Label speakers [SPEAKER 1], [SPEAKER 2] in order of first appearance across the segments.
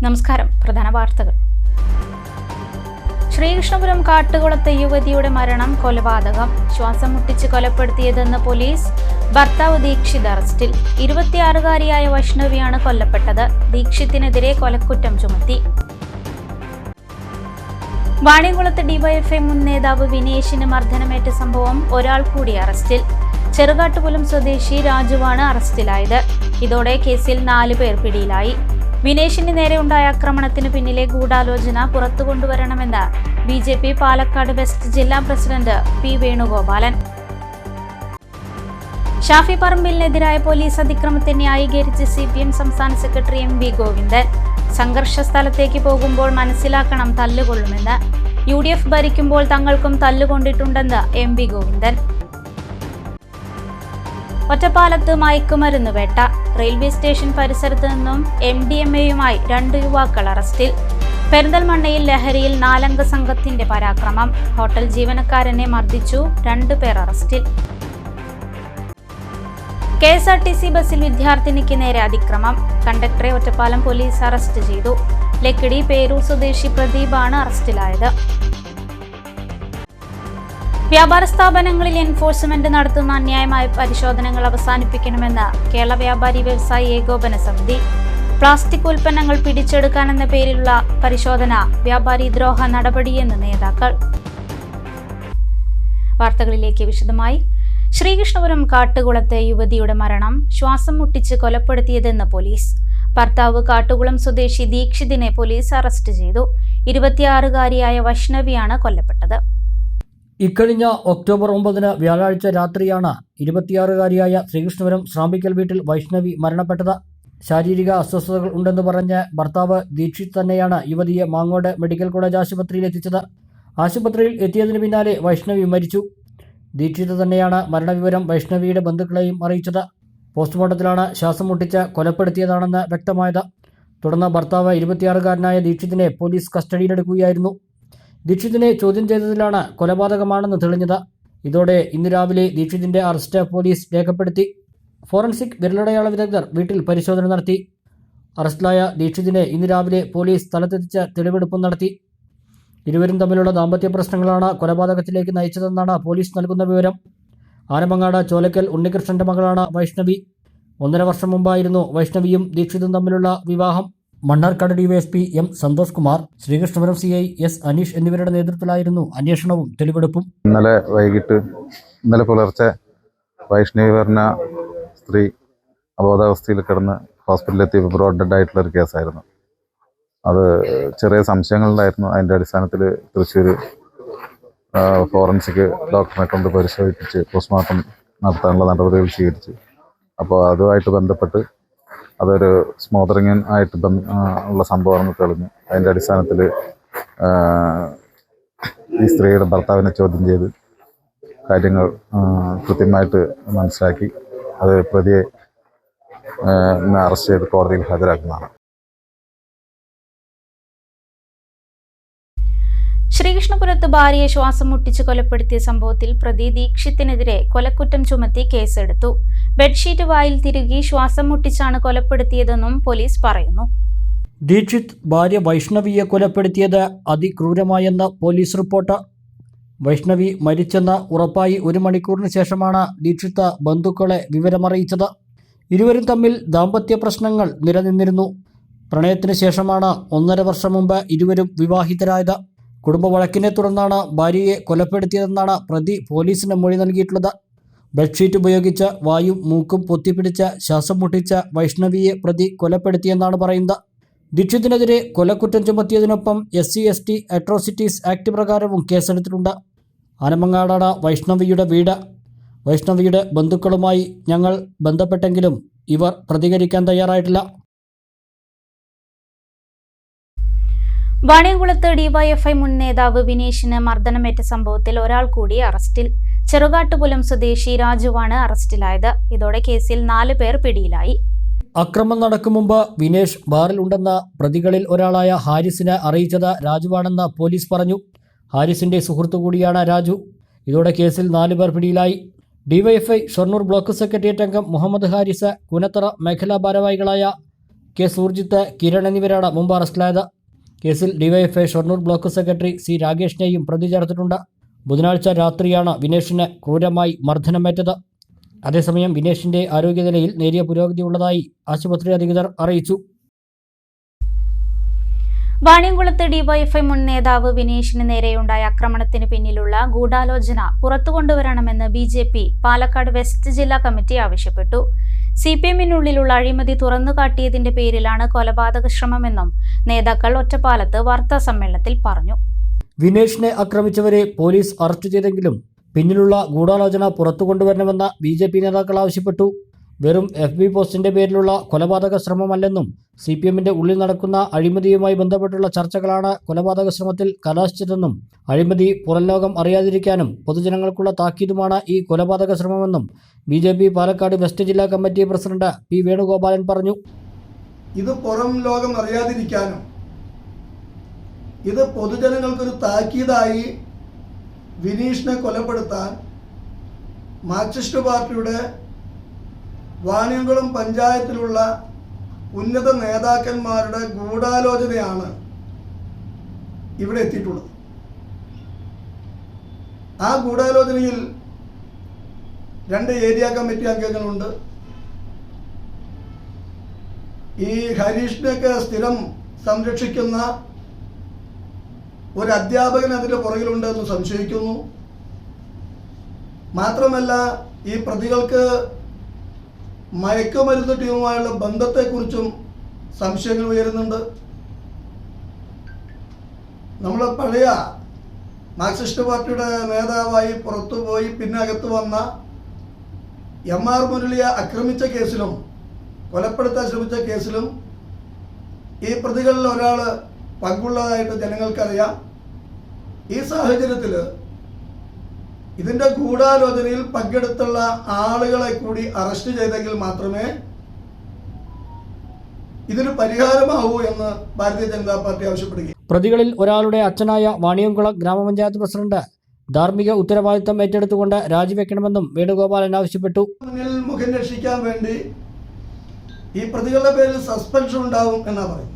[SPEAKER 1] നമസ്കാരം. പ്രധാന വാർത്തകൾ. ശ്രീകൃഷ്ണപുരം കാട്ടുകുളത്തെ യുവതിയുടെ മരണം കൊലപാതകം. ശ്വാസം മുട്ടിച്ച് കൊലപ്പെടുത്തിയതെന്ന് പോലീസ്. ഭർത്താവ് ദീക്ഷിത് അറസ്റ്റിൽ. 26-കാരിയായ വൈഷ്ണവിയാണ് കൊല്ലപ്പെട്ടത്. ദീക്ഷിത്തിനെതിരെ കൊലക്കുറ്റം ചുമത്തി. വാണിയംകുളത്ത് ഡിവൈഎഫ്ഐ മുൻ നേതാവ് വിനേഷിന് മർദ്ദനമേറ്റ സംഭവം ഒരാൾ കൂടി അറസ്റ്റിൽ. ചെറുകാട്ടുപുലം സ്വദേശി രാജുവാണ് അറസ്റ്റിലായത്. ഇതോടെ കേസിൽ 4 പേർ പിടിയിലായി. വിനേഷിന് നേരെ ഉണ്ടായ ആക്രമണത്തിന് പിന്നിലെ ഗൂഢാലോചന പുറത്തുകൊണ്ടുവരണമെന്ന് BJP പാലക്കാട് വെസ്റ്റ് ജില്ലാ പ്രസിഡന്റ് P. വേണുഗോപാലൻ. ഷാഫി പറമ്പിലിനെതിരായ പോലീസ് അതിക്രമത്തെ ന്യായീകരിച്ച് CPM സംസ്ഥാന സെക്രട്ടറി MV ഗോവിന്ദൻ. സംഘർഷ സ്ഥലത്തേക്ക് പോകുമ്പോൾ മനസ്സിലാക്കണം തല്ലുകൊള്ളുമെന്ന്. UDF ഭരിക്കുമ്പോൾ തങ്ങൾക്കും തല്ലുകൊണ്ടിട്ടുണ്ടെന്ന് MV ഗോവിന്ദൻ. ഒറ്റപ്പാലത്ത് മയക്കുമരുന്ന് വേട്ട. റെയിൽവേ സ്റ്റേഷൻ പരിസരത്ത് നിന്നും MDMAയുമായി 2 യുവാക്കൾ അറസ്റ്റിൽ. പെരിന്തൽമണ്ണയിൽ ലഹരിയിൽ 4-അംഗ സംഘത്തിന്റെ പരാക്രമം. ഹോട്ടൽ ജീവനക്കാരനെ മർദ്ദിച്ചു. 2 പേർ അറസ്റ്റിൽ. KSRTC ബസ്സിൽ വിദ്യാർത്ഥിനിക്ക് നേരെ അതിക്രമം. കണ്ടക്ടറെ ഒറ്റപ്പാലം പോലീസ് അറസ്റ്റ് ചെയ്തു. ലക്കിടി പേരൂർ സ്വദേശി പ്രദീപാണ് അറസ്റ്റിലായത്. വ്യാപാര സ്ഥാപനങ്ങളിൽ എൻഫോഴ്സ്മെന്റ് നടത്തുന്ന അന്യായമായ പരിശോധനകൾ അവസാനിപ്പിക്കണമെന്ന് കേരള വ്യാപാരി വ്യവസായി ഏകോപന സമിതി. പ്ലാസ്റ്റിക് ഉൽപ്പന്നങ്ങൾ പിടിച്ചെടുക്കാനെന്ന പേരിലുള്ള പരിശോധന വ്യാപാരി ദ്രോഹ നടപടിയെന്ന് നേതാക്കൾ. വാർത്തകളിലേക്ക് വിശദമായി. ശ്രീകൃഷ്ണപുരം കാട്ടുകുളത്തെ യുവതിയുടെ മരണം ശ്വാസം മുട്ടിച്ച് കൊലപ്പെടുത്തിയതെന്ന് പോലീസ്. ഭർത്താവ് കാട്ടുകുളം സ്വദേശി ദീക്ഷിതിനെ പോലീസ് അറസ്റ്റ് ചെയ്തു. 26-കാരിയായ വൈഷ്ണവിയാണ് കൊല്ലപ്പെട്ടത്.
[SPEAKER 2] ഇക്കഴിഞ്ഞ ഒക്ടോബർ 9 വ്യാഴാഴ്ച രാത്രിയാണ് 26-കാരിയായ ശ്രീകൃഷ്ണപുരം ശ്രാമ്പിക്കൽ വീട്ടിൽ വൈഷ്ണവി മരണപ്പെട്ടത്. ശാരീരിക അസ്വസ്ഥതകൾ ഉണ്ടെന്ന് പറഞ്ഞ് ഭർത്താവ് ദീക്ഷിത് തന്നെയാണ് യുവതിയെ മാങ്ങോട് മെഡിക്കൽ കോളേജ് ആശുപത്രിയിൽ എത്തിച്ചത്. ആശുപത്രിയിൽ എത്തിയതിന് പിന്നാലെ വൈഷ്ണവി മരിച്ചു. ദീക്ഷിത് തന്നെയാണ് മരണവിവരം വൈഷ്ണവിയുടെ ബന്ധുക്കളെയും അറിയിച്ചത്. പോസ്റ്റ്മോർട്ടത്തിലാണ് ശ്വാസം മുട്ടിച്ച് കൊലപ്പെടുത്തിയതാണെന്ന് വ്യക്തമായത്. തുടർന്ന് ഭർത്താവ് 26-കാരനായ ദീക്ഷിതിനെ പോലീസ് കസ്റ്റഡിയിലെടുക്കുകയായിരുന്നു. ദീക്ഷിതിനെ ചോദ്യം ചെയ്തതിലാണ് കൊലപാതകമാണെന്ന് തെളിഞ്ഞത്. ഇതോടെ ഇന്ന് രാവിലെ ദീക്ഷിതിന്റെ അറസ്റ്റ് പോലീസ് രേഖപ്പെടുത്തി. ഫോറൻസിക് വിരലടയാള വിദഗ്ധർ വീട്ടിൽ പരിശോധന നടത്തി. അറസ്റ്റിലായ ദീക്ഷിതിനെ ഇന്ന് രാവിലെ പോലീസ് സ്ഥലത്തെത്തിച്ച് തെളിവെടുപ്പും നടത്തി. ഇരുവരും തമ്മിലുള്ള ദാമ്പത്യ പ്രശ്നങ്ങളാണ് കൊലപാതകത്തിലേക്ക് നയിച്ചതെന്നാണ് പോലീസ് നൽകുന്ന വിവരം. ആനമങ്ങാട് ചോലക്കൽ ഉണ്ണികൃഷ്ണന്റെ മകളാണ് വൈഷ്ണവി. 1.5 വർഷം മുമ്പായിരുന്നു വൈഷ്ണവിയും ദീക്ഷിതും തമ്മിലുള്ള വിവാഹം. Mannarkkad DYSP M. Santhosh Kumar, Sreekrishnapuram CI S. Aneesh എന്നിവരുടെ നേതൃത്വത്തിലായിരുന്നു അന്വേഷണവും തെളിവെടുപ്പും.
[SPEAKER 3] ഇന്നലെ പുലർച്ചെ വൈഷ്ണവി പറഞ്ഞ സ്ത്രീ അബോധാവസ്ഥയിൽ കിടന്ന് ഹോസ്പിറ്റലിലെത്തി ബ്രോഡ് ഡെഡ് ആയിട്ടുള്ള ഒരു കേസായിരുന്നു. അത് ചെറിയ സംശയങ്ങളുണ്ടായിരുന്നു. അതിൻ്റെ അടിസ്ഥാനത്തിൽ തൃശ്ശൂർ ഫോറൻസിക് ഡോക്ടറിനെ കൊണ്ട് പരിശോധിപ്പിച്ച് പോസ്റ്റ്മോർട്ടം നടത്താനുള്ള നടപടികൾ സ്വീകരിച്ചു. അപ്പോൾ അതുമായിട്ട് ബന്ധപ്പെട്ട് അതൊരു സ്മോദറിങ് ആയിട്ട് ഉള്ള സംഭവമാണെന്ന് തെളിഞ്ഞു. അതിൻ്റെ അടിസ്ഥാനത്തിൽ ഈ സ്ത്രീയുടെ ഭർത്താവിനെ ചോദ്യം ചെയ്ത് കാര്യങ്ങൾ കൃത്യമായിട്ട് മനസ്സിലാക്കി അത് പ്രതിയെ അറസ്റ്റ് ചെയ്ത് കോടതിയിൽ ഹാജരാക്കുന്നതാണ്.
[SPEAKER 1] ശ്രീകൃഷ്ണപുരത്ത് ഭാര്യയെ ശ്വാസം മുട്ടിച്ച് കൊലപ്പെടുത്തിയ സംഭവത്തിൽ പ്രതി ദീക്ഷിത്തിനെതിരെ കൊലക്കുറ്റം ചുമത്തി കേസെടുത്തു. ബെഡ്ഷീറ്റ് വായിൽ തിരുകി ശ്വാസം മുട്ടിച്ചാണ് കൊലപ്പെടുത്തിയതെന്നും പോലീസ് പറയുന്നു.
[SPEAKER 2] ദീക്ഷിത് ഭാര്യ വൈഷ്ണവിയെ കൊലപ്പെടുത്തിയത് അതിക്രൂരമായെന്ന് പോലീസ് റിപ്പോർട്ട്. വൈഷ്ണവി മരിച്ചെന്ന് ഉറപ്പായി 1 മണിക്കൂറിന് ശേഷമാണ് ദീക്ഷിത് ബന്ധുക്കളെ വിവരമറിയിച്ചത്. ഇരുവരും തമ്മിൽ ദാമ്പത്യ പ്രശ്നങ്ങൾ നിലനിന്നിരുന്നു. പ്രണയത്തിന് ശേഷമാണ് 1.5 വർഷം മുമ്പ് ഇരുവരും വിവാഹിതരായത്. കുടുംബ വഴക്കിനെ തുടർന്നാണ് ഭാര്യയെ കൊലപ്പെടുത്തിയതെന്നാണ് പ്രതി പോലീസിന് മൊഴി നൽകിയിട്ടുള്ളത്. ബെഡ്ഷീറ്റ് ഉപയോഗിച്ച് വായും മൂക്കും പൊത്തിപ്പിടിച്ച് ശ്വാസം മുട്ടിച്ച് വൈഷ്ണവിയെ പ്രതി കൊലപ്പെടുത്തിയെന്നാണ് പറയുന്നത്. ദീക്ഷിതിനെതിരെ കൊലക്കുറ്റം ചുമത്തിയതിനൊപ്പം SC/ST അട്രോസിറ്റീസ് ആക്ട് പ്രകാരവും കേസെടുത്തിട്ടുണ്ട്. ആനമങ്ങാടാണ് വൈഷ്ണവിയുടെ വീട്. വൈഷ്ണവിയുടെ ബന്ധുക്കളുമായി ഞങ്ങൾ ബന്ധപ്പെട്ടെങ്കിലും ഇവർ പ്രതികരിക്കാൻ തയ്യാറായിട്ടില്ല.
[SPEAKER 1] വാണിയംകുളത്ത് DYFI മുൻ നേതാവ് വിനേഷിന് മർദ്ദനമേറ്റ സംഭവത്തിൽ ഒരാൾ കൂടി അറസ്റ്റിൽ. ചെറുകാട്ടുപുലം സ്വദേശി രാജുവാണ് അറസ്റ്റിലായത്. ഇതോടെ കേസിൽ 4 പേർ പിടിയിലായി.
[SPEAKER 2] അക്രമം നടക്കും മുമ്പ് വിനേഷ് ബാറിലുണ്ടെന്ന് പ്രതികളിൽ ഒരാളായ ഹാരിസിനെ അറിയിച്ചത് രാജുവാണെന്ന് പോലീസ് പറഞ്ഞു. ഹാരിസിന്റെ സുഹൃത്തു കൂടിയാണ് രാജു. ഇതോടെ കേസിൽ 4 പേർ പിടിയിലായി. DYFI ഷൊർണൂർ ബ്ലോക്ക് സെക്രട്ടേറിയറ്റ് അംഗം മുഹമ്മദ് ഹാരിസ്, കുനത്തറ മേഖലാ ഭാരവാഹികളായ കെ സൂർജിത്ത്, കിരൺ എന്നിവരാണ് മുമ്പ് അറസ്റ്റിലായത്. കേസിൽ DYFI Shoranur block secretary C രാകേഷിനെയും പ്രതി ചേർത്തിട്ടുണ്ട്. ബുധനാഴ്ച രാത്രിയാണ് വിനേഷിന് ക്രൂരമായി മർദ്ദനമേറ്റത്. അതേസമയം വിനേഷിന്റെ ആരോഗ്യനിലയിൽ നേരിയ പുരോഗതിയുള്ളതായി ആശുപത്രി അധികൃതർ അറിയിച്ചു.
[SPEAKER 1] വാണിയംകുളത്ത് ഡിവൈഎഫ്ഐ മുൻ നേതാവ് വിനേഷിന് നേരെയുണ്ടായ ആക്രമണത്തിന് പിന്നിലുള്ള ഗൂഢാലോചന പുറത്തുകൊണ്ടുവരണമെന്ന് BJP പാലക്കാട് വെസ്റ്റ് ജില്ലാ കമ്മിറ്റി ആവശ്യപ്പെട്ടു. CPM-നുള്ളിലുള്ള അഴിമതി തുറന്നുകാട്ടിയതിന്റെ പേരിലാണ് കൊലപാതക ശ്രമമെന്നും നേതാക്കൾ ഒറ്റപ്പാലത്ത് വാർത്താസമ്മേളനത്തിൽ പറഞ്ഞു.
[SPEAKER 2] വിനേഷിനെ ആക്രമിച്ചവരെ പോലീസ് അറസ്റ്റ് ചെയ്തെങ്കിലും പിന്നിലുള്ള ഗൂഢാലോചന പുറത്തുകൊണ്ടുവരണമെന്ന് BJP നേതാക്കൾ ആവശ്യപ്പെട്ടു. വെറും FB പോസ്റ്റിന്റെ പേരിലുള്ള കൊലപാതക ശ്രമമല്ലെന്നും CPM-ന്റെ ഉള്ളിൽ നടക്കുന്ന അഴിമതിയുമായി ബന്ധപ്പെട്ടുള്ള ചർച്ചകളാണ് കൊലപാതക ശ്രമത്തിൽ കലാശിച്ചതെന്നും അഴിമതി പുറംലോകം അറിയാതിരിക്കാനും പൊതുജനങ്ങൾക്കുള്ള താക്കീതുമാണ് ഈ കൊലപാതക ശ്രമമെന്നും BJP പാലക്കാട് വെസ്റ്റ് ജില്ലാ കമ്മിറ്റി പ്രസിഡന്റ് P. വേണുഗോപാലൻ പറഞ്ഞു.
[SPEAKER 4] ഇത് പുറം ലോകം അറിയാതിരിക്കാനും ഇത് പൊതുജനങ്ങൾക്കൊരു താക്കീതായി വിനീഷിനെ കൊലപ്പെടുത്താൻ മാർക്സിസ്റ്റ് പാർട്ടിയുടെ വാണിയംകുളം പഞ്ചായത്തിലുള്ള ഉന്നത നേതാക്കന്മാരുടെ ഗൂഢാലോചനയാണ് ഇവിടെ എത്തിയിട്ടുള്ളത്. ആ ഗൂഢാലോചനയിൽ 2 ഏരിയ കമ്മിറ്റി അംഗങ്ങളുണ്ട്. ഈ ഹരീഷിനെയൊക്കെ സ്ഥിരം സംരക്ഷിക്കുന്ന ഒരു അധ്യാപകൻ അതിൻ്റെ പുറകിലുണ്ടെന്ന് സംശയിക്കുന്നു. മാത്രമല്ല, ഈ പ്രതികൾക്ക് മയക്കുമരുന്ന് ടീമുമായുള്ള ബന്ധത്തെക്കുറിച്ചും സംശയങ്ങൾ ഉയരുന്നുണ്ട്. നമ്മൾ പഴയ മാർക്സിസ്റ്റ് പാർട്ടിയുടെ നേതാവായി പുറത്തുപോയി പിന്നെ അകത്ത് വന്ന MR മുരളിയെ ആക്രമിച്ച കേസിലും കൊലപ്പെടുത്താൻ ശ്രമിച്ച കേസിലും ഈ പ്രതികളിൽ ഒരാൾ പങ്കുള്ളതായിട്ട് ജനങ്ങൾക്കറിയാം. ഈ സാഹചര്യത്തിൽ ഇതിൻ്റെ ഗൂഢാലോചനയിൽ പങ്കെടുത്തുള്ള ആളുകളെ കൂടി അറസ്റ്റ് ചെയ്തെങ്കിൽ മാത്രമേ ഇതിന് പരിഹാരമാവൂ എന്ന് ഭാരതീയ ജനതാ പാർട്ടി ആവശ്യപ്പെടുകയും.
[SPEAKER 2] പ്രതികളിൽ ഒരാളുടെ അച്ഛനായ വാണിയംകുളം ഗ്രാമപഞ്ചായത്ത് പ്രസിഡന്റ് ധാർമ്മിക ഉത്തരവാദിത്തം ഏറ്റെടുത്തുകൊണ്ട് രാജിവെക്കണമെന്നും വേണുഗോപാലൻ ആവശ്യപ്പെട്ടു.
[SPEAKER 4] മുന്നിൽ മുഖം രക്ഷിക്കാൻ വേണ്ടി ഈ പ്രതികളുടെ പേരിൽ സസ്പെൻഷൻ ഉണ്ടാവും എന്നാണ് പറയുന്നത്.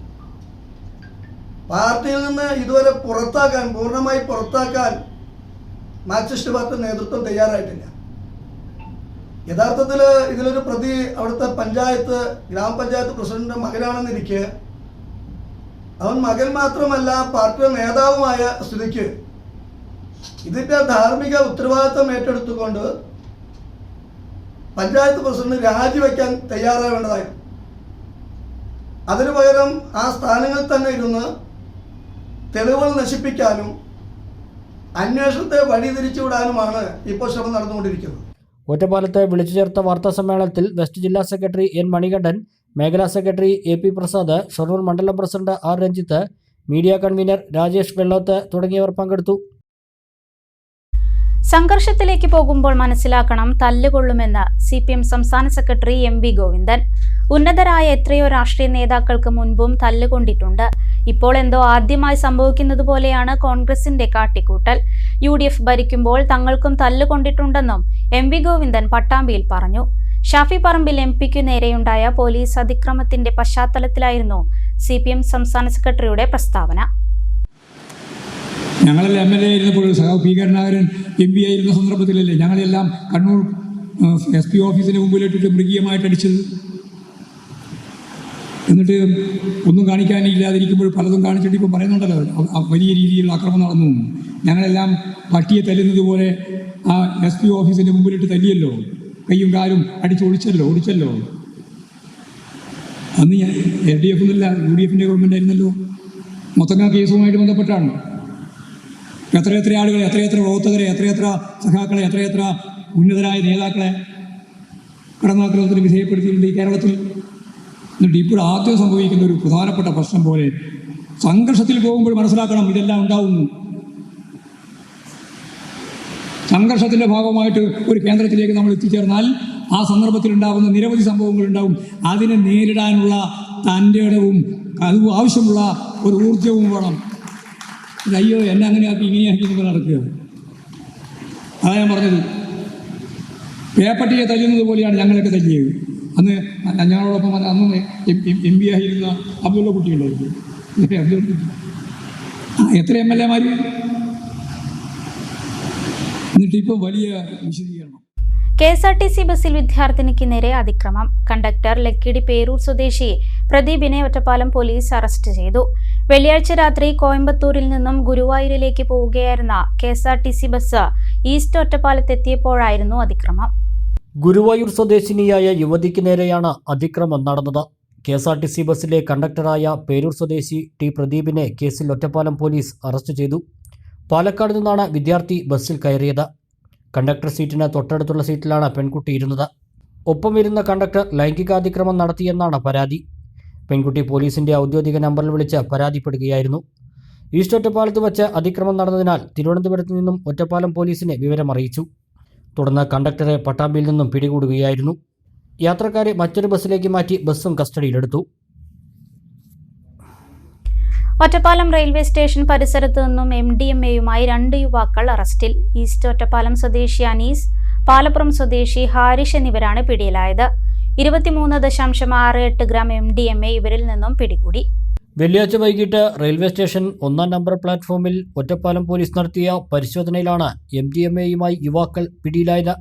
[SPEAKER 4] പാർട്ടിയിൽ നിന്ന് ഇതുവരെ പൂർണ്ണമായി പുറത്താക്കാൻ മാർക്സിസ്റ്റ് പാർട്ടി നേതൃത്വം തയ്യാറായിട്ടില്ല. യഥാർത്ഥത്തിൽ ഇതിലൊരു പ്രതി അവിടുത്തെ ഗ്രാമപഞ്ചായത്ത് പ്രസിഡന്റ് മകനാണെന്നിരിക്കെ അവൻ മകൻ മാത്രമല്ല പാർട്ടിയുടെ നേതാവുമായ സ്ഥിതിക്ക് ഇതിൻ്റെ ധാർമ്മിക ഉത്തരവാദിത്വം ഏറ്റെടുത്തുകൊണ്ട് പഞ്ചായത്ത് പ്രസിഡന്റ് രാജിവെക്കാൻ തയ്യാറാവേണ്ടതായിരുന്നു. അതിനു പകരം ആ സ്ഥാനങ്ങളിൽ തന്നെ ഇരുന്ന് തെളിവുകൾ നശിപ്പിക്കാനും അന്വേഷണത്തെ വഴിതിരിച്ചുവിടാനുമാണ് ഇപ്പോൾ ശ്രമം നടന്നുകൊണ്ടിരിക്കുന്നത്.
[SPEAKER 2] ഒറ്റപ്പാലത്ത് വിളിച്ചു ചേർത്ത വാർത്താ സമ്മേളനത്തിൽ വെസ്റ്റ് ജില്ലാ സെക്രട്ടറി N. മണികണ്ഠൻ, മേഖലാ സെക്രട്ടറി AP പ്രസാദ്, ഷൊർണൂർ മണ്ഡലം president R. Ranjith, media convener Rajesh Vellothu തുടങ്ങിയവർ പങ്കെടുത്തു.
[SPEAKER 1] സംഘർഷത്തിലേക്ക് പോകുമ്പോൾ മനസ്സിലാക്കണം തല്ലുകൊള്ളുമെന്ന് CPM സംസ്ഥാന സെക്രട്ടറി MV ഗോവിന്ദൻ. ഉന്നതരായ എത്രയോ രാഷ്ട്രീയ നേതാക്കൾക്ക് മുൻപും തല്ലുകൊണ്ടിട്ടുണ്ട്. ഇപ്പോൾ എന്തോ ആദ്യമായി സംഭവിക്കുന്നത് പോലെയാണ് കോൺഗ്രസിന്റെ കാട്ടിക്കൂട്ടൽ. UDF ഭരിക്കുമ്പോൾ തങ്ങൾക്കും തല്ലുകൊണ്ടിട്ടുണ്ടെന്നും MV ഗോവിന്ദൻ പട്ടാമ്പിയിൽ പറഞ്ഞു. ഷാഫി പറമ്പിൽ MP-ക്കു നേരെയുണ്ടായ പോലീസ് അതിക്രമത്തിന്റെ പശ്ചാത്തലത്തിലായിരുന്നു CPM സംസ്ഥാന സെക്രട്ടറിയുടെ പ്രസ്താവന.
[SPEAKER 5] ഞങ്ങളെല്ലാം MLA ആയിരുന്നപ്പോൾ സഖാവ് P. കരുണാകരൻ MP ആയിരുന്ന സന്ദർഭത്തിലല്ലേ ഞങ്ങളെല്ലാം കണ്ണൂർ SP ഓഫീസിന് മുമ്പിലിട്ടിട്ട് മൃഗീയമായിട്ട് അടിച്ചത്. എന്നിട്ട് ഒന്നും കാണിക്കാനില്ലാതിരിക്കുമ്പോൾ പലതും കാണിച്ചിട്ട് ഇപ്പം പറയുന്നുണ്ടല്ലോ വലിയ രീതിയിലുള്ള ആക്രമണം നടന്നു. ഞങ്ങളെല്ലാം പട്ടിയെ തല്ലുന്നത് പോലെ ആ SP ഓഫീസിൻ്റെ മുമ്പിലിട്ട് തല്ലിയല്ലോ, കയ്യും കാലും ഓടിച്ചല്ലോ. അന്ന് ഞാൻ LDF എന്നല്ല UDF-ൻ്റെ ഗവൺമെൻറ് ആയിരുന്നല്ലോ. മൊത്തം കേസുമായിട്ട് ബന്ധപ്പെട്ടാണ് എത്രയെത്ര ആളുകളെ, എത്രയെത്ര പ്രവർത്തകരെ, എത്രയെത്ര സഖാക്കളെ, എത്രയെത്ര ഉന്നതരായ നേതാക്കളെ കടന്നാക്രമണത്തിന് വിധേയപ്പെടുത്തിയിട്ടുണ്ട് ഈ കേരളത്തിൽ. എന്നിട്ട് ഇപ്പോൾ ആദ്യം സംഭവിക്കുന്ന ഒരു പ്രധാനപ്പെട്ട പ്രശ്നം പോലെ സംഘർഷത്തിൽ പോകുമ്പോൾ മനസ്സിലാക്കണം ഇതെല്ലാം ഉണ്ടാവുന്നു. സംഘർഷത്തിൻ്റെ ഭാഗമായിട്ട് ഒരു കേന്ദ്രത്തിലേക്ക് നമ്മൾ എത്തിച്ചേർന്നാൽ ആ സന്ദർഭത്തിൽ ഉണ്ടാകുന്ന നിരവധി സംഭവങ്ങളുണ്ടാവും. അതിനെ നേരിടാനുള്ള തൻ്റെ ഇടവും അത് ആവശ്യമുള്ള ഒരു ഊർജവും വേണം. അയ്യോ എന്നെ അങ്ങനെയാക്കി ഇങ്ങനെയാക്കി നിങ്ങൾ നടക്കുക. അതാണ് ഞാൻ പറഞ്ഞത്. പേപ്പട്ടിയെ തല്ലുന്നത് പോലെയാണ് ഞങ്ങളൊക്കെ തല്ലിയത്. അന്ന് ഞങ്ങളോടൊപ്പം അന്ന് MP ആയിരുന്ന അബ്ദുള്ള കുട്ടി ഉണ്ടായിരുന്നു. എത്ര MLA-മാർ? എന്നിട്ട് ഇപ്പോൾ വലിയ വിശദീകരണം.
[SPEAKER 1] KSRTC ബസ്സിൽ വിദ്യാർത്ഥിനിക്ക് നേരെ അതിക്രമം. കണ്ടക്ടർ ലക്കിടി പേരൂർ സ്വദേശി പ്രദീപിനെ ഒറ്റപ്പാലം പോലീസ് അറസ്റ്റ് ചെയ്തു. വെള്ളിയാഴ്ച രാത്രി കോയമ്പത്തൂരിൽ നിന്നും ഗുരുവായൂരിലേക്ക് പോവുകയായിരുന്ന KSRTC ബസ് ഈസ്റ്റ് ഒറ്റപ്പാലത്തെത്തിയപ്പോഴായിരുന്നു അതിക്രമം.
[SPEAKER 2] ഗുരുവായൂർ സ്വദേശിനിയായ യുവതിക്ക് നേരെയാണ് അതിക്രമം നടന്നത്. KSRTC ബസ്സിലെ കണ്ടക്ടറായ പേരൂർ സ്വദേശി T പ്രദീപിനെ കേസിൽ ഒറ്റപ്പാലം പോലീസ് അറസ്റ്റ് ചെയ്തു. പാലക്കാട് നിന്നാണ് വിദ്യാർത്ഥി ബസ്സിൽ കയറിയത്. കണ്ടക്ടർ സീറ്റിന് തൊട്ടടുത്തുള്ള സീറ്റിലാണ് പെൺകുട്ടി ഇരുന്നത്. ഒപ്പം ഇരുന്ന കണ്ടക്ടർ ലൈംഗികാതിക്രമം നടത്തിയെന്നാണ് പരാതി. പെൺകുട്ടി പോലീസിന്റെ ഔദ്യോഗിക നമ്പറിൽ വിളിച്ച് പരാതിപ്പെടുകയായിരുന്നു. ഈസ്റ്റ് ഒറ്റപ്പാലത്ത് വച്ച് അതിക്രമം നടന്നതിനാൽ തിരുവനന്തപുരത്ത് നിന്നും ഒറ്റപ്പാലം പോലീസിനെ വിവരമറിയിച്ചു. തുടർന്ന് കണ്ടക്ടറെ പട്ടാമ്പിയിൽ നിന്നും പിടികൂടുകയായിരുന്നു. യാത്രക്കാരെ മറ്റൊരു ബസ്സിലേക്ക് മാറ്റി ബസ്സും കസ്റ്റഡിയിലെടുത്തു.
[SPEAKER 1] ഒറ്റപ്പാലം റെയിൽവേ സ്റ്റേഷൻ പരിസരത്ത് നിന്നും MDMA-യുമായി 2 യുവാക്കൾ അറസ്റ്റിൽ. ഈസ്റ്റ് ഒറ്റപ്പാലം സ്വദേശി അനീസ്, പാലപ്പുറം സ്വദേശി ഹാരിഷ് എന്നിവരാണ് പിടിയിലായത്. 23.68 ഗ്രാം MDMA ഇവരിൽ നിന്നും പിടികൂടി.
[SPEAKER 2] വെള്ളിയാഴ്ച വൈകിട്ട് റെയിൽവേ സ്റ്റേഷൻ 1-ാം നമ്പർ പ്ലാറ്റ്ഫോമിൽ ഒറ്റപ്പാലം പോലീസ് നടത്തിയ പരിശോധനയിലാണ് MDMA-യുമായി യുവാക്കൾ പിടിയിലായത്.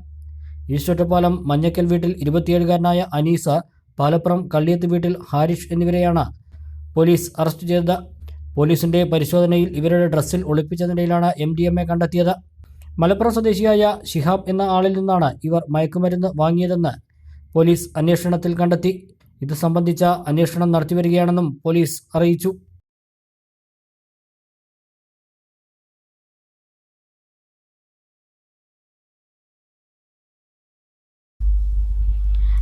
[SPEAKER 2] ഈസ്റ്റ് ഒറ്റപ്പാലം മഞ്ഞക്കൽ വീട്ടിൽ 27-കാരനായ അനീസ്, പാലപ്പുറം കള്ളിയത്ത് വീട്ടിൽ ഹാരിഷ് എന്നിവരെയാണ് പോലീസ് അറസ്റ്റ് ചെയ്തത്. പോലീസിന്റെ പരിശോധനയിൽ ഇവരുടെ ഡ്രസ്സിൽ ഒളിപ്പിച്ച നിലയിലാണ് MDMA കണ്ടെത്തിയത്. മലപ്പുറം സ്വദേശിയായ ഷിഹാബ് എന്ന ആളിൽ നിന്നാണ് ഇവർ മയക്കുമരുന്ന് വാങ്ങിയതെന്ന് പോലീസ് അന്വേഷണത്തിൽ കണ്ടെത്തി. ഇത് സംബന്ധിച്ച അന്വേഷണം നടത്തിവരികയാണെന്നും പോലീസ് അറിയിച്ചു.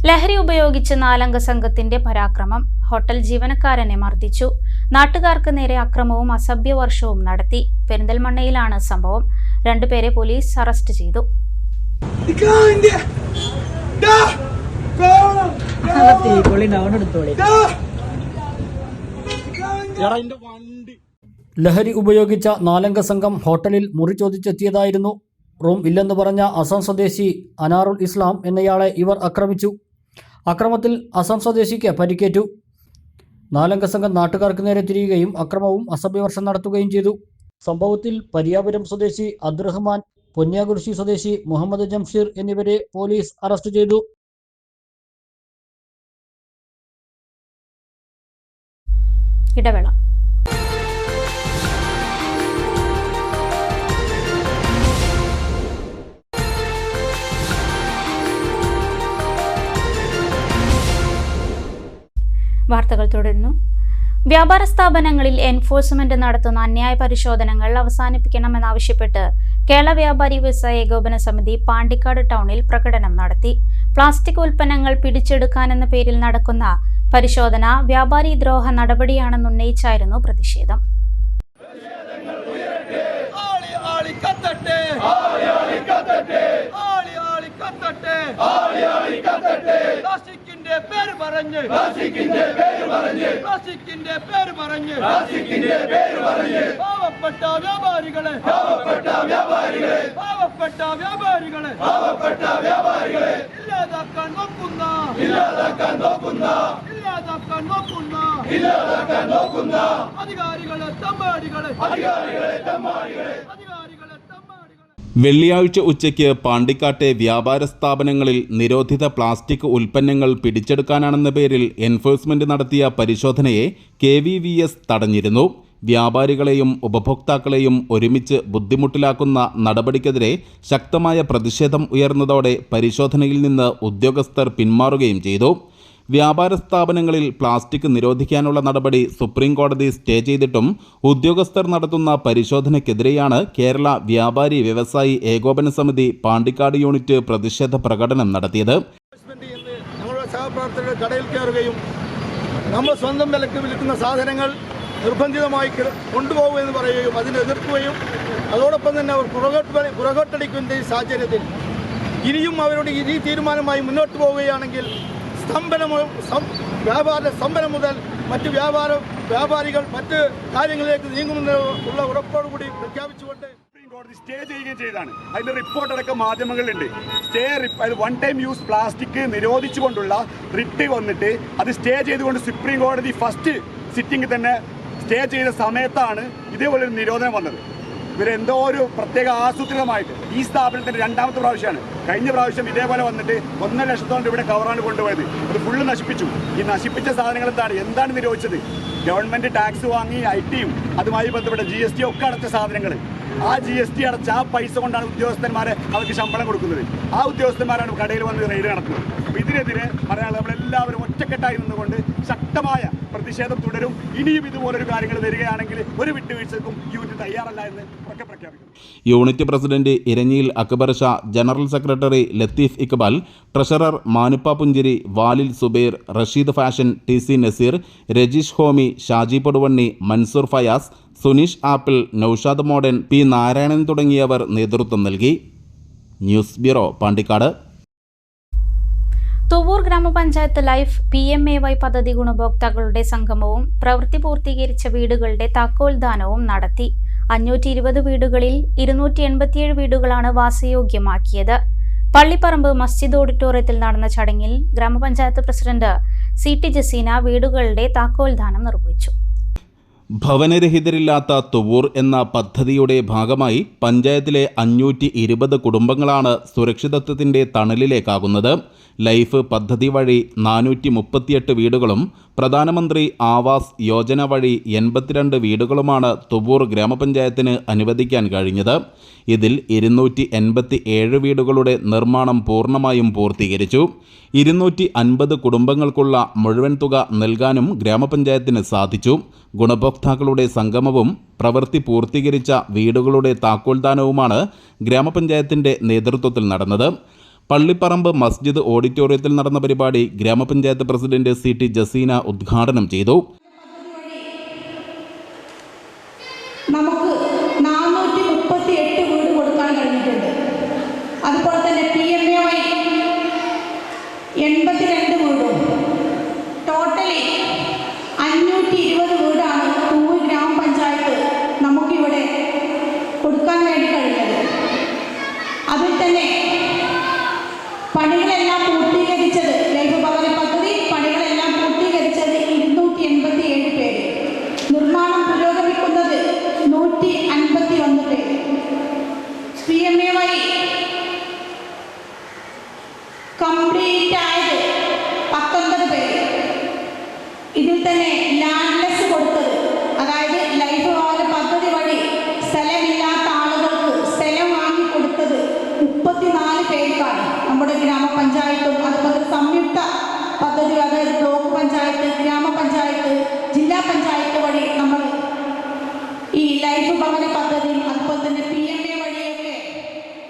[SPEAKER 1] ലഹരി ഉപയോഗിച്ച് 4-അംഗ സംഘത്തിന്റെ പരാക്രമം. ഹോട്ടൽ ജീവനക്കാരനെ മർദ്ദിച്ചു. നാട്ടുകാർക്ക് നേരെ അക്രമവും അസഭ്യവർഷവും നടത്തി. പെരിന്തൽമണ്ണയിലാണ് സംഭവം. 2 പേരെ പോലീസ് അറസ്റ്റ് ചെയ്തു.
[SPEAKER 2] ലഹരി ഉപയോഗിച്ച 4-അംഗ സംഘം ഹോട്ടലിൽ മുറി ചോദിച്ചെത്തിയതായിരുന്നു. റൂം ഇല്ലെന്ന് പറഞ്ഞ അസം സ്വദേശി അനാറുൽ ഇസ്ലാം എന്നയാളെ ഇവർ ആക്രമിച്ചു. അക്രമത്തിൽ അസം സ്വദേശിക്ക് പരിക്കേറ്റു. 4-അംഗ സംഘം നാട്ടുകാർക്ക് നേരെ തിരിയുകയും അക്രമവും അസഭ്യവർഷം നടത്തുകയും ചെയ്തു. സംഭവത്തിൽ പരിയാപുരം സ്വദേശി അബ്ദുറഹ്മാൻ, പൊന്യാകുരിശി സ്വദേശി മുഹമ്മദ് ജംഷീർ എന്നിവരെ പോലീസ് അറസ്റ്റ് ചെയ്തു.
[SPEAKER 1] ഇടവേള. വാർത്തകൾ തുടരുന്നു. വ്യാപാര സ്ഥാപനങ്ങളിൽ എൻഫോഴ്സ്മെന്റ് നടത്തുന്ന അന്യായ പരിശോധനകൾ അവസാനിപ്പിക്കണമെന്നാവശ്യപ്പെട്ട് കേരള വ്യാപാരി വ്യവസായ ഏകോപന സമിതി പാണ്ടിക്കാട് ടൗണിൽ പ്രകടനം നടത്തി. പ്ലാസ്റ്റിക് ഉൽപ്പന്നങ്ങൾ പിടിച്ചെടുക്കാനെന്ന പേരിൽ നടക്കുന്ന പരിശോധന വ്യാപാരി ദ്രോഹ നടപടിയാണെന്നുന്നയിച്ചായിരുന്നു പ്രതിഷേധം.
[SPEAKER 6] പാവപ്പെട്ട വ്യാപാരികളെ ഇല്ലാതാക്കാൻ നോക്കുന്ന അധികാരികളെ തമ്മാടികളെ.
[SPEAKER 7] വെള്ളിയാഴ്ച ഉച്ചയ്ക്ക് പാണ്ടിക്കാട്ടെ വ്യാപാര സ്ഥാപനങ്ങളിൽ നിരോധിത പ്ലാസ്റ്റിക് ഉൽപ്പന്നങ്ങൾ പിടിച്ചെടുക്കാനാണെന്ന പേരിൽ എൻഫോഴ്സ്മെന്റ് നടത്തിയ പരിശോധനയെ KVVS തടഞ്ഞിരുന്നു. വ്യാപാരികളെയും ഉപഭോക്താക്കളെയും ഒരുമിച്ച് ബുദ്ധിമുട്ടിലാക്കുന്ന നടപടിക്കെതിരെ ശക്തമായ പ്രതിഷേധം ഉയർന്നതോടെ പരിശോധനയിൽ നിന്ന് ഉദ്യോഗസ്ഥർ പിന്മാറുകയും ചെയ്തു. വ്യാപാര സ്ഥാപനങ്ങളിൽ പ്ലാസ്റ്റിക് നിരോധിക്കാനുള്ള നടപടി സുപ്രീം കോടതി സ്റ്റേ ചെയ്തിട്ടും ഉദ്യോഗസ്ഥർ നടത്തുന്ന പരിശോധനയ്ക്കെതിരെയാണ് കേരള വ്യാപാരി വ്യവസായി ഏകോപന സമിതി പാണ്ടിക്കാട് യൂണിറ്റ് പ്രതിഷേധ പ്രകടനം നടത്തിയത്.
[SPEAKER 4] ഞങ്ങളുടെ സഹപ്രവർത്തകരുടെ കടയിൽ കയറുകയും നമ്മൾ സ്വന്തം വിലക്ക് വിൽക്കുന്ന സാധനങ്ങൾ നിർബന്ധിതമായി കൊണ്ടുപോകുമെന്ന് പറയുകയും അതിനെ എതിർക്കുകയും അതോടൊപ്പം തന്നെ അവർ പുറകോട്ടടിക്കുന്ന സാഹചര്യത്തിൽ ഇനിയും അവരുടെ ഈ തീരുമാനമായി മുന്നോട്ട് പോവുകയാണെങ്കിൽ വ്യാപാര സ്തംഭനം മുതൽ മറ്റ് വ്യാപാരികൾ മറ്റ് കാര്യങ്ങളിലേക്ക് നീങ്ങുമെന്നുള്ള ഉറപ്പോടുകൂടി പ്രഖ്യാപിച്ചുകൊണ്ട്
[SPEAKER 8] കോടതി സ്റ്റേ ചെയ്യുകയും ചെയ്തതാണ്. അതിന്റെ റിപ്പോർട്ട് അടക്കം മാധ്യമങ്ങളിലുണ്ട്. വൺ ടൈം യൂസ് പ്ലാസ്റ്റിക് നിരോധിച്ചുകൊണ്ടുള്ള റിട്ട് വന്നിട്ട് അത് സ്റ്റേ ചെയ്തുകൊണ്ട് സുപ്രീം കോടതി ഫസ്റ്റ് സിറ്റിംഗ് തന്നെ സ്റ്റേ ചെയ്ത സമയത്താണ് ഇതേപോലൊരു നിരോധനം വന്നത്. ഇവരെന്തോ ഒരു പ്രത്യേക ആസൂത്രിതമായിട്ട് ഈ സ്ഥാപനത്തിൻ്റെ രണ്ടാമത്തെ പ്രാവശ്യമാണ്. കഴിഞ്ഞ പ്രാവശ്യം ഇതേപോലെ വന്നിട്ട് 1.5 ലക്ഷത്തോളം ഇവിടെ കവറാണ് കൊണ്ടുപോയത്. അത് ഫുള്ള് നശിപ്പിച്ചു. ഈ നശിപ്പിച്ച സാധനങ്ങൾ എന്താണ് നിരോധിച്ചത്? ഗവൺമെൻറ് ടാക്സ് വാങ്ങി IT-യും അതുമായി ബന്ധപ്പെട്ട GST ഒക്കെ അടച്ച സാധനങ്ങൾ. ആ GST അടച്ച ആ പൈസ കൊണ്ടാണ് ഉദ്യോഗസ്ഥന്മാരെ അവർക്ക് ശമ്പളം കൊടുക്കുന്നത്. ആ ഉദ്യോഗസ്ഥന്മാരാണ് കടയിൽ വന്ന് റെയ്ഡ് നടത്തുന്നത്. അപ്പോൾ ഇതിനെതിരെ പറയാനുള്ളത് നമ്മളെല്ലാവരും ഒറ്റക്കെട്ടായി നിന്നുകൊണ്ട് ശക്തമായ പ്രതിഷേധം തുടരും. ഇനിയും ഇതുപോലൊരു കാര്യങ്ങൾ വരികയാണെങ്കിൽ ഒരു വിട്ടുവീഴ്ചക്കും യൂണിറ്റ് തയ്യാറല്ല എന്ന് ഉറക്കെ പ്രഖ്യാപിക്കുന്നു.
[SPEAKER 7] യൂണിറ്റ് പ്രസിഡന്റ് ഇരഞ്ഞിയിൽ Akbar Shah, general secretary Latheef Iqbal, treasurer Manuppa Punchiri, വാലിൽ Subair, Rasheed Fashion, TC Naseer, Rajeesh Homi, Shaji Poduvanni, Mansoor Fayas, Suneesh Apple, Noushad Modern, P Narayanan തുടങ്ങിയവർ നേതൃത്വം നൽകി. News bureau, Pandikkad.
[SPEAKER 1] തുവ്വൂർ ഗ്രാമപഞ്ചായത്ത് ലൈഫ് PMAY പദ്ധതി ഗുണഭോക്താക്കളുടെ സംഗമവും പ്രവൃത്തി പൂർത്തീകരിച്ച വീടുകളുടെ താക്കോൽദാനവും നടത്തി. 520 വീടുകളിൽ 287 വീടുകളാണ് വാസയോഗ്യമാക്കിയത്. പള്ളിപ്പറമ്പ് മസ്ജിദ് ഓഡിറ്റോറിയത്തിൽ നടന്ന ചടങ്ങിൽ ഗ്രാമപഞ്ചായത്ത് പ്രസിഡന്റ് CT ജസീന വീടുകളുടെ താക്കോൽദാനം നിർവഹിച്ചു.
[SPEAKER 7] ഭവനരഹിതരില്ലാത്ത തുവൂർ എന്ന പദ്ധതിയുടെ ഭാഗമായി പഞ്ചായത്തിലെ 520 കുടുംബങ്ങളാണ് സുരക്ഷിതത്വത്തിൻ്റെ തണലിലേക്കാകുന്നത്. ലൈഫ് പദ്ധതി വഴി 438 വീടുകളും പ്രധാനമന്ത്രി ആവാസ് യോജന വഴി 82 വീടുകളുമാണ് തുവൂർ ഗ്രാമപഞ്ചായത്തിന് അനുവദിക്കാൻ കഴിഞ്ഞത്. ഇതിൽ 287 വീടുകളുടെ നിർമ്മാണം പൂർണ്ണമായും പൂർത്തീകരിച്ചു. 250 കുടുംബങ്ങൾക്കുള്ള മുഴുവൻ തുക നൽകാനും ഗ്രാമപഞ്ചായത്തിന് സാധിച്ചു. ഗുണഭോക്താക്കളുടെ സംഗമവും പ്രവൃത്തി പൂർത്തീകരിച്ച വീടുകളുടെ താക്കോൽദാനവുമാണ് ഗ്രാമപഞ്ചായത്തിൻ്റെ നേതൃത്വത്തിൽ നടന്നത്. പള്ളിപ്പറമ്പ് മസ്ജിദ് ഓഡിറ്റോറിയത്തിൽ നടന്ന പരിപാടി ഗ്രാമപഞ്ചായത്ത് പ്രസിഡന്റ് CT ജസീന ഉദ്ഘാടനം ചെയ്തു.
[SPEAKER 9] നമുക്ക് 438 വീട് കൊടുക്കാൻ കഴിഞ്ഞിട്ടുണ്ട്. അതുപോലെ തന്നെ PMAY 82 വീടും ടോട്ടലി 520 വീടാണ് തുവൂർ ഗ്രാമപഞ്ചായത്ത് നമുക്കിവിടെ കൊടുക്കാൻ വേണ്ടി കഴിഞ്ഞത്. അതിൽ തന്നെ പണികളെല്ലാം പൂർത്തീകരിച്ചത് ലൈഫ് ഭവന പദ്ധതി പണികളെല്ലാം പൂർത്തീകരിച്ചത് 287 പേര്. നിർമ്മാണം പുരോഗമിക്കുന്നത് 151 പേര്. PMAY കംപ്ലീറ്റ് ആയത് 19 പേര്. ഇതിൽ തന്നെ ലാൻഡ്ലെസ് കൊടുത്തത്, അതായത് ലൈഫ് ഭവന പദ്ധതി വഴി സ്ഥലമില്ലാത്ത ആളുകൾക്ക് സ്ഥലം വാങ്ങിക്കൊടുത്തത് 34 പേർക്കാണ്. നമ്മുടെ ഗ്രാമപഞ്ചായത്തും അതുപോലെ സംയുക്ത പദ്ധതി, അതായത് ബ്ലോക്ക് പഞ്ചായത്ത്, ഗ്രാമപഞ്ചായത്ത്, ജില്ലാ പഞ്ചായത്ത് വഴി നമ്മൾ ഈ ലൈഫ് ഭവന പദ്ധതി അതുപോലെ തന്നെ PMA വഴിയൊക്കെ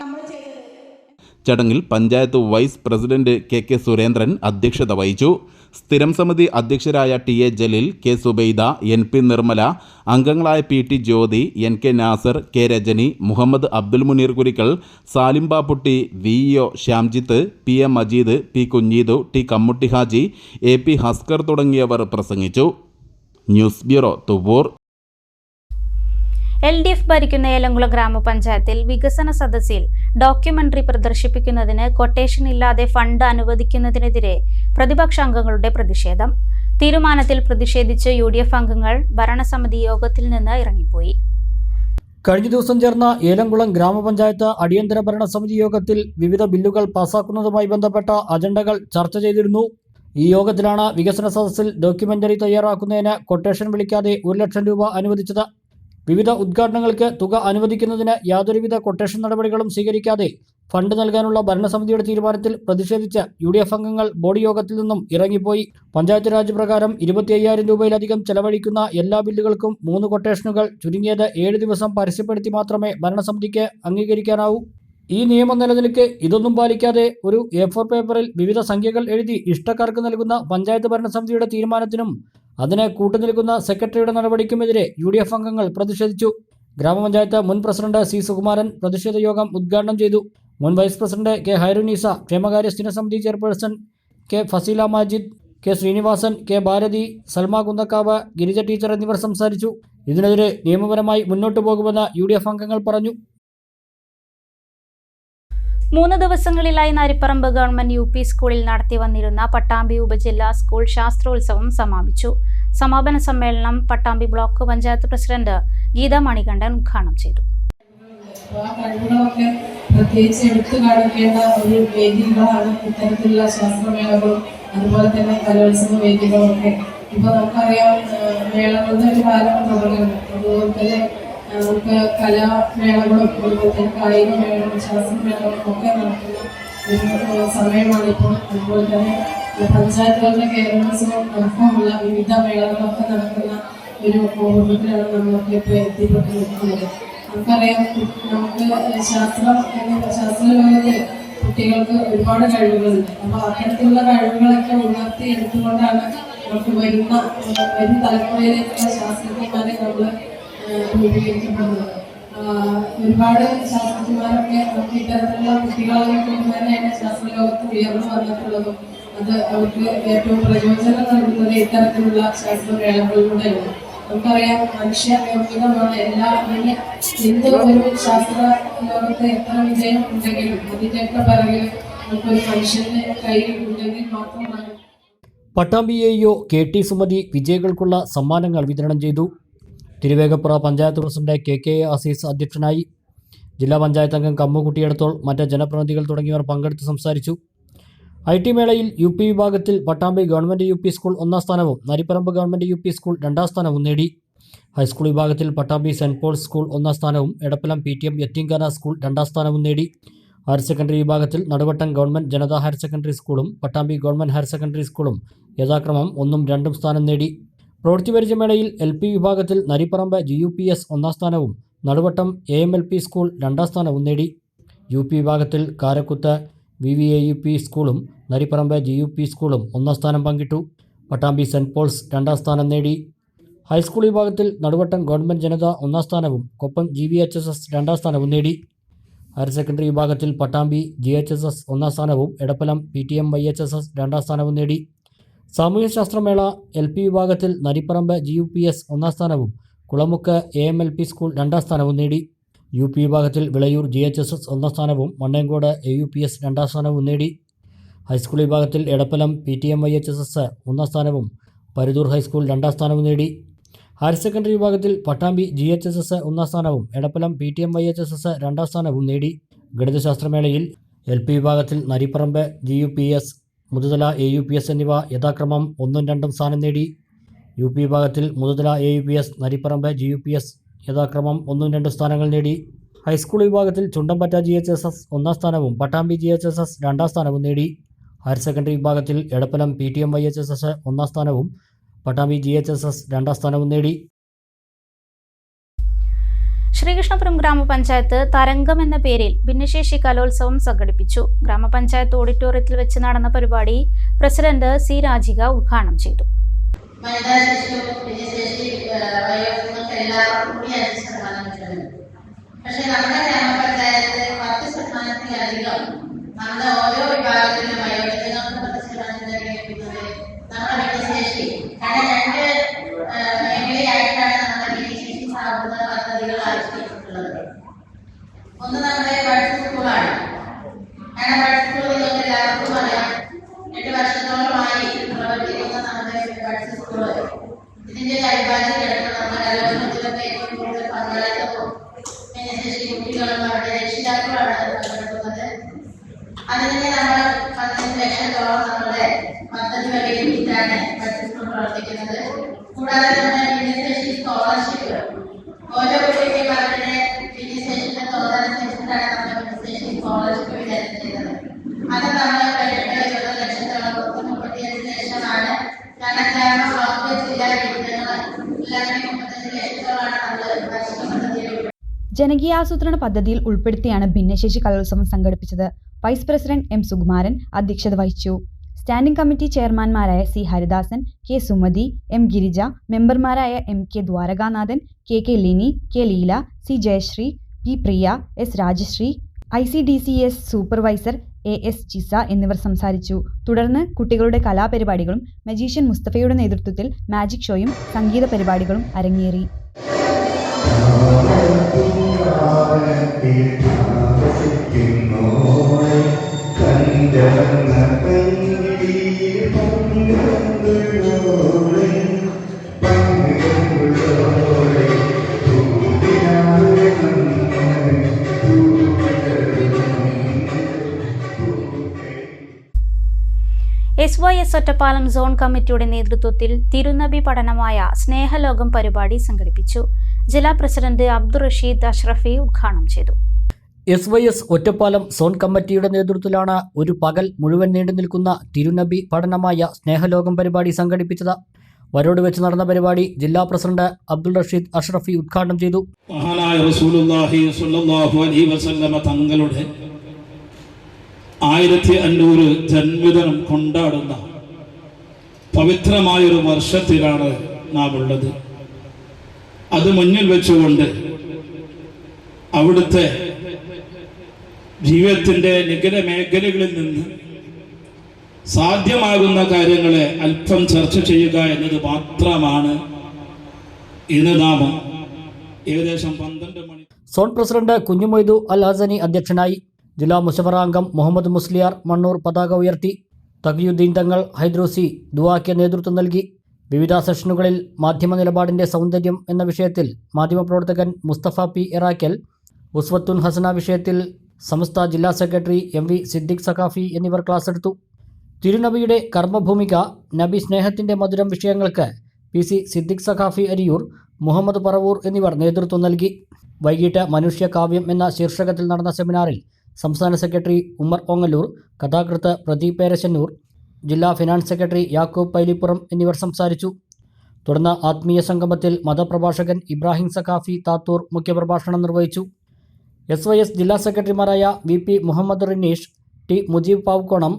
[SPEAKER 9] നമ്മൾ ചെയ്തത്.
[SPEAKER 7] ചടങ്ങിൽ panchayat vice president KK Surendran അധ്യക്ഷത വഹിച്ചു. സ്ഥിരം സമിതി അധ്യക്ഷരായ TA Jaleel, K Subaida, NP Nirmala, അംഗങ്ങളായ PT ജ്യോതി, NK Nasar, K Rajani, Muhammad Abdul Muneer Kurikkal, Salim Bapputty, VEO Shyamjith, PM Majeed, P Kunheedu, T Kammutty Haji, AP Haskar തുടങ്ങിയവർ പ്രസംഗിച്ചു. News bureau, Thuvur.
[SPEAKER 1] LDF ഭരിക്കുന്ന ഏലംകുളം ഗ്രാമപഞ്ചായത്തിൽ വികസന സദസ്സിൽ ഡോക്യുമെന്ററി പ്രദർശിപ്പിക്കുന്നതിന് കൊട്ടേഷൻ ഇല്ലാതെ ഫണ്ട് അനുവദിക്കുന്നതിനെതിരെ പ്രതിപക്ഷാംഗങ്ങളുടെ പ്രതിഷേധം. തീരുമാനത്തിൽ പ്രതിഷേധിച്ച് UDF അംഗങ്ങൾ ഭരണസമിതി യോഗത്തിൽ നിന്ന് ഇറങ്ങിപ്പോയി.
[SPEAKER 2] കഴിഞ്ഞ ദിവസം ചേർന്ന ഏലംകുളം ഗ്രാമപഞ്ചായത്ത് അടിയന്തര ഭരണസമിതി യോഗത്തിൽ വിവിധ ബില്ലുകൾ പാസാക്കുന്നതുമായി ബന്ധപ്പെട്ട അജണ്ടകൾ ചർച്ച ചെയ്തിരുന്നു. ഈ യോഗത്തിലാണ് വികസന സദസ്സിൽ ഡോക്യുമെന്ററി തയ്യാറാക്കുന്നതിന് കൊട്ടേഷൻ വിളിക്കാതെ 1 ലക്ഷം രൂപ അനുവദിച്ചത്. വിവിധ ഉദ്ഘാടനങ്ങൾക്ക് തുക അനുവദിക്കുന്നതിന് യാതൊരുവിധ കൊട്ടേഷൻ നടപടികളും സ്വീകരിക്കാതെ ഫണ്ട് നൽകാനുള്ള ഭരണസമിതിയുടെ തീരുമാനത്തിൽ പ്രതിഷേധിച്ച് UDF അംഗങ്ങൾ ബോർഡ് യോഗത്തിൽ നിന്നും ഇറങ്ങിപ്പോയി. പഞ്ചായത്ത് രാജ് പ്രകാരം 25,000 രൂപയിലധികം ചെലവഴിക്കുന്ന എല്ലാ ബില്ലുകൾക്കും 3 കൊട്ടേഷനുകൾ ചുരുങ്ങിയത് 7 ദിവസം പരസ്യപ്പെടുത്തി മാത്രമേ ഭരണസമിതിക്ക് അംഗീകരിക്കാനാവൂ. ഈ നിയമം നിലനിൽക്കെ ഇതൊന്നും പാലിക്കാതെ ഒരു A4 പേപ്പറിൽ വിവിധ സംഖ്യകൾ എഴുതി ഇഷ്ടക്കാർക്ക് നൽകുന്ന പഞ്ചായത്ത് ഭരണസമിതിയുടെ തീരുമാനത്തിനും അതിന് കൂട്ടുനിൽക്കുന്ന സെക്രട്ടറിയുടെ നടപടിക്കുമെതിരെ UDF അംഗങ്ങൾ പ്രതിഷേധിച്ചു. ഗ്രാമപഞ്ചായത്ത് മുൻ പ്രസിഡന്റ് C സുകുമാരൻ പ്രതിഷേധ യോഗം ഉദ്ഘാടനം ചെയ്തു. മുൻ വൈസ് പ്രസിഡന്റ് K ഹൈറുനീസ, ക്ഷേമകാര്യ സ്ഥിരസമിതി chairperson K Faseela Majid, K Srinivasan, K Bharathi, Salma Kunnakkavu, Girija teacher എന്നിവർ സംസാരിച്ചു. ഇതിനെതിരെ നിയമപരമായി മുന്നോട്ടു പോകുമെന്ന് UDF അംഗങ്ങൾ പറഞ്ഞു.
[SPEAKER 1] 3 ദിവസങ്ങളിലായി നരിപ്പറമ്പ് ഗവൺമെന്റ് UP സ്കൂളിൽ നടത്തി വന്നിരുന്ന പട്ടാമ്പി ഉപജില്ലാ സ്കൂൾ ശാസ്ത്രോത്സവം സമാപിച്ചു. സമാപന സമ്മേളനം പട്ടാമ്പി ബ്ലോക്ക് പഞ്ചായത്ത് പ്രസിഡന്റ് ഗീത മണികണ്ഠൻ ഉദ്ഘാടനം ചെയ്തു.
[SPEAKER 10] പ്രത്യേകിച്ച് എടുത്തു കാണിക്കേണ്ട ഒരു വേദികളാണ് ഇത്തരത്തിലുള്ള ശാസ്ത്രമേളകളും അതുപോലെ തന്നെ കലോത്സവ വേദികളൊക്കെ. ഇപ്പോൾ നമുക്കറിയാം, മേളകളുടെ ഒരു കാലം തുടങ്ങുന്നു. അതുപോലെ തന്നെ നമുക്ക് കലാമേളകളും അതുപോലെ തന്നെ കായിക മേളകളും ശാസ്ത്രമേളകളും ഒക്കെ നടക്കുന്ന ഒരു സമയമാണിപ്പോൾ. അതുപോലെ തന്നെ പഞ്ചായത്തുകളുടെ കേരളോത്സവം അടക്കമുള്ള വിവിധ മേളകളൊക്കെ നടക്കുന്ന ഒരു മുഹൂർത്തത്തിലാണ് നമ്മളൊക്കെ ഇപ്പോൾ എത്തിപ്പെട്ട് നിൽക്കുന്നത്. നമുക്കറിയാം, നമുക്ക് ശാസ്ത്രലോകത്ത് കുട്ടികൾക്ക് ഒരുപാട് കഴിവുകളുണ്ട്. അപ്പോൾ അത്തരത്തിലുള്ള കഴിവുകളൊക്കെ ഉണർത്തി എടുത്തുകൊണ്ടാണ് നമുക്ക് വരും തലമുറയിലേക്കുള്ള ശാസ്ത്രജ്ഞന്മാരെ നമ്മൾ രൂപീകരിക്കപ്പെടുന്നത്. ഒരുപാട് ശാസ്ത്രജ്ഞന്മാരൊക്കെ നമുക്ക് ഇത്തരത്തിലുള്ള കുട്ടികളെ കൊണ്ട് തന്നെയാണ് ശാസ്ത്രലോകത്ത് ഉയർന്നു വന്നിട്ടുള്ളതും അത് അവർക്ക് ഏറ്റവും പ്രയോജനം നൽകുന്നത് ഇത്തരത്തിലുള്ള ശാസ്ത്രമേളകളിലൂടെയാണ്. നമുക്കറിയാം, മനുഷ്യ നിർമ്മിതമാണ് എന്ത് ഒരു ശാസ്ത്ര ലോകത്ത് എത്ര വിജയം ഉണ്ടെങ്കിലും അതിൻ്റെയൊക്കെ പിറകിൽ നമുക്കൊരു മനുഷ്യന്റെ കയ്യിൽ ഉണ്ടെങ്കിൽ മാത്രമാണ്.
[SPEAKER 2] പട്ടാമ്പി AEO KT സുമതി വിജയികൾക്കുള്ള സമ്മാനങ്ങൾ വിതരണം ചെയ്തു. തിരുവേഗപ്പുറ പഞ്ചായത്ത് പ്രസിഡന്റ് KK അസീസ് അധ്യക്ഷനായി. ജില്ലാ പഞ്ചായത്ത് അംഗം കമ്മുകുട്ടിയെടുത്തോൾ, മറ്റ് ജനപ്രതിനിധികൾ തുടങ്ങിയവർ പങ്കെടുത്ത് സംസാരിച്ചു. IT മേളയിൽ UP വിഭാഗത്തിൽ പട്ടാമ്പി ഗവൺമെന്റ് UP സ്കൂൾ 1ാം സ്ഥാനവും നരിപ്പറമ്പ് ഗവൺമെന്റ് UP സ്കൂൾ 2ാം സ്ഥാനവും നേടി. ഹൈസ്കൂൾ വിഭാഗത്തിൽ പട്ടാമ്പി സെന്റ് പോൾസ് സ്കൂൾ 1ാം സ്ഥാനവും എടപ്പലം PTM യത്തീംഖാന സ്കൂൾ 2ാം സ്ഥാനവും നേടി. ഹയർ സെക്കൻഡറി വിഭാഗത്തിൽ Naduvattam government Janatha higher secondary സ്കൂളും പട്ടാമ്പി ഗവൺമെന്റ് ഹയർ സെക്കൻഡറി സ്കൂളും യഥാക്രമം 1ഉം 2ഉം സ്ഥാനം നേടി. പ്രവൃത്തി പരിചയമേളയിൽ LP വിഭാഗത്തിൽ നരിപ്പറമ്പ് GUPS 1ാം സ്ഥാനവും നടുവട്ടം AMLP സ്കൂൾ 2ാം സ്ഥാനവും നേടി. UP വിഭാഗത്തിൽ കാരക്കുത്ത് VVAUP സ്കൂളും നരിപ്പറമ്പ് GUP സ്കൂളും 1ാം സ്ഥാനം പങ്കിട്ടു. പട്ടാമ്പി സെന്റ് പോൾസ് 2ാം സ്ഥാനം നേടി. ഹൈസ്കൂൾ വിഭാഗത്തിൽ നടുവട്ടം ഗവൺമെന്റ് ജനത 1ാം സ്ഥാനവും കൊപ്പം GVHSS 2ാം സ്ഥാനവും നേടി. ഹയർ സെക്കൻഡറി വിഭാഗത്തിൽ പട്ടാമ്പി GHSS 1ാം സ്ഥാനവും എടപ്പലം PTM YHSS 2ാം സ്ഥാനവും നേടി. സാമൂഹ്യശാസ്ത്രമേള LP വിഭാഗത്തിൽ നരിപ്പറമ്പ് GUPS 1ാം സ്ഥാനവും കുളമുക്ക് AMLP സ്കൂൾ 2ാം സ്ഥാനവും നേടി. UP വിഭാഗത്തിൽ വിളയൂർ GHSS 1ാം സ്ഥാനവും മണ്ണേങ്കോട് AUPS 2ാം സ്ഥാനവും നേടി. ഹൈസ്കൂൾ വിഭാഗത്തിൽ എടപ്പലം PTM YHSS 1ാം സ്ഥാനവും പരുതൂർ ഹൈസ്കൂൾ 2ാം സ്ഥാനവും നേടി. ഹയർ സെക്കൻഡറി വിഭാഗത്തിൽ പട്ടാമ്പി GHSS 1ാം സ്ഥാനവും എടപ്പലം PTM YHSS 2ാം സ്ഥാനവും നേടി. ഗണിതശാസ്ത്രമേളയിൽ LP വിഭാഗത്തിൽ നരിപ്പറമ്പ് GUPS, മുതുതല AUPS എന്നിവ യഥാക്രമം 1ഉം 2ഉം സ്ഥാനം നേടി. UP വിഭാഗത്തിൽ മുതുതല AUPS, നരിപ്പറമ്പ് GUPS യഥാക്രമം 1ഉം 2ഉം സ്ഥാനങ്ങൾ നേടി. ഹൈസ്കൂൾ വിഭാഗത്തിൽ ചുണ്ടമ്പറ്റ GHSS 1ാം സ്ഥാനവും പട്ടാമ്പി GHSS 2ാം സ്ഥാനവും നേടി. ഹയർ സെക്കൻഡറി വിഭാഗത്തിൽ എടപ്പലം PTM YHSS 1ാം സ്ഥാനവും പട്ടാമ്പി GHSS 2ാം സ്ഥാനവും നേടി.
[SPEAKER 1] ശ്രീകൃഷ്ണപുരം ഗ്രാമപഞ്ചായത്ത് തരംഗം എന്ന പേരിൽ ഭിന്നശേഷി കലോത്സവം സംഘടിപ്പിച്ചു. ഗ്രാമപഞ്ചായത്ത് ഓഡിറ്റോറിയത്തിൽ വെച്ച് നടന്ന പരിപാടി പ്രസിഡന്റ് C രാജിക ഉദ്ഘാടനം ചെയ്തു.
[SPEAKER 9] പക്ഷേ നമ്മുടെ ഗ്രാമപഞ്ചായത്ത് 10% നമ്മുടെ ഓരോ വിഭാഗത്തിലും വയോജനങ്ങൾക്ക് 10% കേൾക്കുന്നത് നമ്മുടെ ഭിന്നശേഷി. കാരണം 2 മേഖലയായിട്ടാണ് നമ്മുടെ ഭിന്നശേഷി സാധുത പദ്ധതികൾ ആവിഷ്കരിച്ചിട്ടുള്ളത്. ഒന്ന് നമ്മുടെ ബഡ്സ് സ്കൂളാണ്. കാരണം ബഡ്സ് സ്കൂൾ നിങ്ങൾക്ക് എല്ലാവർക്കും അറിയാം, 8 വർഷത്തോളമായി പ്രവർത്തിക്കുന്ന നമ്മുടെ ബഡ്സ് സ്കൂള്. ഇതിന്റെ ഒരു അഭിഭാജ്യ ഘടകം നമ്മുടെ കലോത്സവത്തിലൊക്കെ ഏറ്റവും കൂടുതൽ പങ്കാളിത്തവും ഭിന്നശേഷി കുട്ടികളും അവരുടെ രക്ഷിതാക്കളുമാണ് പങ്കെടുക്കുന്നത്. അതിന് നമ്മൾ 15 ലക്ഷത്തോളം നമ്മുടെ പദ്ധതി വകയിരുത്തിയിട്ടാണ് ബഡ്സ് സ്കൂൾ പ്രവർത്തിക്കുന്നത്. കൂടാതെ നമ്മുടെ ഭിന്നശേഷി സ്കോളർഷിപ്പ് ഓരോ കുട്ടിക്കും അവരുടെ ഭിന്നശേഷിയുടെ തോതനുസരിച്ചിട്ടാണ് നമ്മുടെ ഭിന്നശേഷി സ്കോളർഷിപ്പ് വിതരണം ചെയ്യുന്നത്. അത് നമ്മൾ 20 ലക്ഷത്തോളം 35 ലക്ഷമാണ്. കാരണം ബ്ലോക്ക് ജില്ലാ വിഹിതങ്ങൾ എല്ലാം 35 ലക്ഷത്തോളമാണ് നമ്മൾ വാർഷിക പദ്ധതിയിൽ.
[SPEAKER 11] ജനകീയാസൂത്രണ പദ്ധതിയിൽ ഉൾപ്പെടുത്തിയാണ് ഭിന്നശേഷി കലോത്സവം സംഘടിപ്പിച്ചത്. വൈസ് പ്രസിഡന്റ് M സുകുമാരൻ അധ്യക്ഷത വഹിച്ചു. സ്റ്റാൻഡിംഗ് കമ്മിറ്റി ചെയർമാൻമാരായ C Haridasan, K Sumathi, M Girija, മെമ്പർമാരായ MK Dwarakanathan, KK Lini, K Leela, C Jayasree, P Priya, S Rajasree, ICDCS supervisor AS Chisa എന്നിവർ സംസാരിച്ചു. തുടർന്ന് കുട്ടികളുടെ കലാപരിപാടികളും മജീഷ്യൻ മുസ്തഫയുടെ നേതൃത്വത്തിൽ മാജിക് ഷോയും സംഗീത പരിപാടികളും അരങ്ങേറി.
[SPEAKER 1] SYS ഒറ്റപ്പാലം സോൺ കമ്മിറ്റിയുടെ നേതൃത്വത്തിൽ തിരുനബി പഠനമായ സ്നേഹലോകം പരിപാടി സംഘടിപ്പിച്ചു. ജില്ലാ പ്രസിഡന്റ് അബ്ദുൾ റഷീദ് അഷ്റഫി ഉദ്ഘാടനം ചെയ്തു.
[SPEAKER 2] SYS ഒറ്റപ്പാലം സോൺ കമ്മിറ്റിയുടെ നേതൃത്വത്തിലാണ് ഒരു പകൽ മുഴുവൻ നീണ്ടു നിൽക്കുന്ന തിരുനബി പഠനമായ സ്നേഹലോകം പരിപാടി സംഘടിപ്പിച്ചത്. വരോട് വെച്ച് നടന്ന പരിപാടി ജില്ലാ പ്രസിഡന്റ് അബ്ദുൾ റഷീദ് അഷ്റഫി ഉദ്ഘാടനം ചെയ്തു.
[SPEAKER 12] മഹാനായ റസൂലുള്ളാഹി സ്വല്ലല്ലാഹു അലൈഹി വസല്ലമ തങ്ങളുടെ 1500 ജന്മദിനം കൊണ്ടാടുന്ന പവിത്രമായൊരു വർഷത്തിലാണ് നാം ഉള്ളത്. അത് മുന്നിൽ വെച്ചുകൊണ്ട് അവിടുത്തെ ജീവിതത്തിൻ്റെ നിഗല മേഖലകളിൽ നിന്ന് സാധ്യമാകുന്ന കാര്യങ്ങളെ അല്പം ചർച്ച ചെയ്യുക എന്നത് മാത്രമാണ് ഇന്ന് നാം ഏകദേശം 12 മണി.
[SPEAKER 2] സോൺ പ്രസിഡന്റ് കുഞ്ഞുമൊയ്തു അൽ ഹസനി അധ്യക്ഷനായി. ജില്ലാ മുശവറ അംഗം മുഹമ്മദ് മുസ്ലിയാർ മണ്ണൂർ പതാക ഉയർത്തി. തഖിയുദ്ദീൻ തങ്ങൾ ഹൈദ്രൂസി ദുആക്ക് നേതൃത്വം നൽകി. വിവിധ സെഷനുകളിൽ മാധ്യമ നിലപാടിൻ്റെ സൗന്ദര്യം എന്ന വിഷയത്തിൽ മാധ്യമപ്രവർത്തകൻ മുസ്തഫ പി ഇറാക്കൽ, ഉസ്വത്തുൻ ഹസന വിഷയത്തിൽ സമസ്ത ജില്ലാ സെക്രട്ടറി MV സിദ്ദിഖ് സഖാഫി എന്നിവർ ക്ലാസ് എടുത്തു. തിരുനബിയുടെ കർമ്മഭൂമിക, നബി സ്നേഹത്തിൻ്റെ മധുരം വിഷയങ്ങൾക്ക് PC സിദ്ദിഖ് സഖാഫി അരിയൂർ, മുഹമ്മദ് പറവൂർ എന്നിവർ നേതൃത്വം നൽകി. വൈകിട്ട് മനുഷ്യകാവ്യം എന്ന ശീർഷകത്തിൽ നടന്ന സെമിനാറിൽ സംസ്ഥാന സെക്രട്ടറി ഉമ്മർ ഓങ്ങല്ലൂർ, കഥാകൃത്ത് പ്രദീപ് പേരശന്നൂർ, ജില്ലാ ഫിനാൻസ് സെക്രട്ടറി യാക്കൂബ് പൈലിപ്പുറം എന്നിവർ സംസാരിച്ചു. തുടർന്ന് ആത്മീയ സംഗമത്തിൽ മതപ്രഭാഷകൻ ഇബ്രാഹിം സഖാഫി താത്തൂർ മുഖ്യപ്രഭാഷണം നിർവഹിച്ചു. SYS ജില്ലാ സെക്രട്ടറിമാരായ VP Muhammad Rineesh, T Mujeeb Pavukkonam,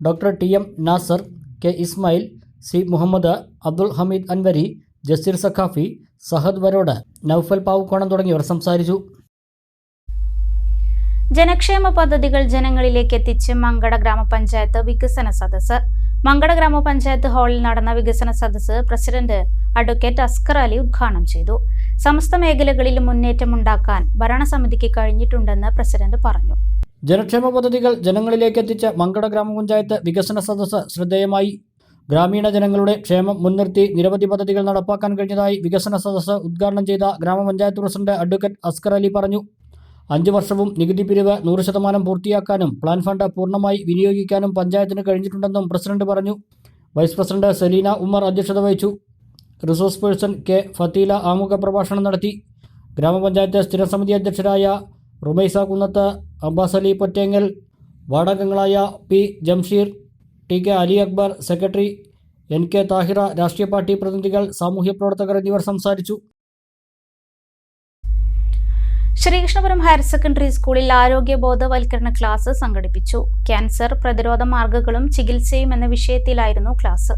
[SPEAKER 2] doctor TM Nasar, K Ismail, C Muhammad, Abdul Hameed Anvari, Jaseer Sakhafi, Sahad Varode, Noufal Pavukkonam തുടങ്ങിയവർ സംസാരിച്ചു.
[SPEAKER 1] ജനക്ഷേമ പദ്ധതികൾ ജനങ്ങളിലേക്ക് എത്തിച്ച് മങ്കട ഗ്രാമപഞ്ചായത്ത് വികസന സദസ്സ്. മങ്കട ഗ്രാമപഞ്ചായത്ത് ഹാളിൽ നടന്ന വികസന സദസ്സ് പ്രസിഡന്റ് അഡ്വക്കേറ്റ് അസ്കർ അലി ഉദ്ഘാടനം ചെയ്തു. സമസ്ത മേഖലകളിലും മുന്നേറ്റമുണ്ടാക്കാൻ ഭരണസമിതിക്ക് കഴിഞ്ഞിട്ടുണ്ടെന്ന് പ്രസിഡന്റ് പറഞ്ഞു.
[SPEAKER 2] ജനക്ഷേമ പദ്ധതികൾ ജനങ്ങളിലേക്ക് എത്തിച്ച് മങ്കട ഗ്രാമപഞ്ചായത്ത് വികസന സദസ്സ് ശ്രദ്ധേയമായി. ഗ്രാമീണ ജനങ്ങളുടെ ക്ഷേമം മുൻനിർത്തി നിരവധി പദ്ധതികൾ നടപ്പാക്കാൻ കഴിഞ്ഞതായി വികസന സദസ്സ് ഉദ്ഘാടനം ചെയ്ത ഗ്രാമപഞ്ചായത്ത് പ്രസിഡന്റ് അഡ്വക്കേറ്റ് അസ്കർ അലി പറഞ്ഞു. 5 വർഷവും നികുതി പിരിവ് 100% പൂർത്തിയാക്കാനും പ്ലാൻ ഫണ്ട് പൂർണ്ണമായി വിനിയോഗിക്കാനും പഞ്ചായത്തിന് കഴിഞ്ഞിട്ടുണ്ടെന്നും പ്രസിഡന്റ് പറഞ്ഞു. വൈസ് പ്രസിഡന്റ് സലീന ഉമ്മർ അധ്യക്ഷത വഹിച്ചു. റിസോഴ്സ് പേഴ്സൺ K ഫത്തീല ആമുഖ പ്രഭാഷണം നടത്തി. ഗ്രാമപഞ്ചായത്ത് സ്ഥിരസമിതി അധ്യക്ഷരായ റുമൈസ കുന്നത്ത്, അബ്ബാസ് അലി പൊറ്റേങ്ങൽ, വാർഡംഗങ്ങളായ P Jamsheer, TK Ali Akbar, secretary NK Thahira, രാഷ്ട്രീയ പാർട്ടി പ്രതിനിധികൾ, സാമൂഹ്യ പ്രവർത്തകർ എന്നിവർ സംസാരിച്ചു.
[SPEAKER 1] ശ്രീകൃഷ്ണപുരം ഹയർ സെക്കൻഡറി സ്കൂളിൽ ആരോഗ്യ ബോധവൽക്കരണ ക്ലാസ് സംഘടിപ്പിച്ചു. ക്യാൻസർ പ്രതിരോധ മാർഗങ്ങളും ചികിത്സയും എന്ന വിഷയത്തിലായിരുന്നു ക്ലാസ്.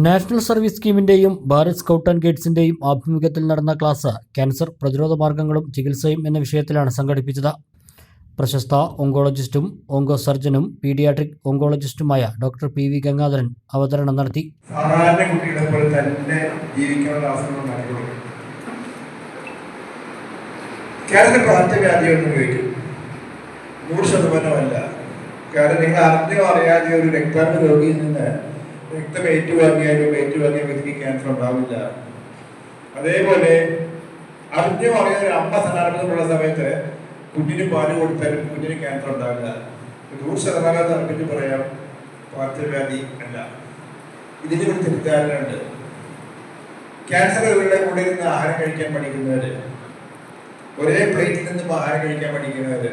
[SPEAKER 2] നാഷണൽ സർവീസ് സ്കീമിന്റെയും ഭാരത് സ്കൗട്ട് ആൻഡ് ഗൈഡ്സിന്റെയും ആഭിമുഖ്യത്തിൽ നടന്ന ക്ലാസ് ക്യാൻസർ പ്രതിരോധ മാർഗങ്ങളും ചികിത്സയും എന്ന വിഷയത്തിലാണ് സംഘടിപ്പിച്ചത്. പ്രശസ്ത ഓങ്കോളജിസ്റ്റും ഓങ്കോ സർജനും പീഡിയാട്രിക് ഓങ്കോളജിസ്റ്റുമായ ഡോക്ടർ PV ഗംഗാധരൻ അവതരണം നടത്തി.
[SPEAKER 13] സാധാരണ കുട്ടികളെ പോലെ തന്നെ ജീവിക്കാനുള്ള അവസരം നൽകുന്നു. ക്യാൻസർ പകർച്ചവ്യാധിയൊന്നും ഉപയോഗിക്കും 100%. കാരണം നിങ്ങൾ അറിഞ്ഞോ അറിയാതെ ഒരു രക്താർബുദ രോഗിയിൽ നിന്ന് രക്തം ഏറ്റുവാങ്ങിയ വ്യക്തിക്ക് ക്യാൻസർ ഉണ്ടാവില്ല. അതേപോലെ അറിഞ്ഞോ അറിയാതെ ഒരു അമ്മ സ്ഥാനാർബുദമുള്ള സമയത്ത് കുഞ്ഞിന് പാല് കൊടുത്താലും കുഞ്ഞിന് ക്യാൻസർ ഉണ്ടാവില്ല. 100% തറപ്പിച്ച് പറയാം പകർച്ചവ്യാധി അല്ല. ഇതിന് ഒരു തെറ്റിദ്ധാരണ ഉണ്ട്. ക്യാൻസർ രോഗികളുടെ കൂടെ നിന്ന് ആഹാരം കഴിക്കാൻ പഠിക്കുന്നവര്, ഒരേ പ്ലേറ്റിൽ നിന്നും ആഹാരം കഴിക്കാൻ പഠിക്കുന്നവര്,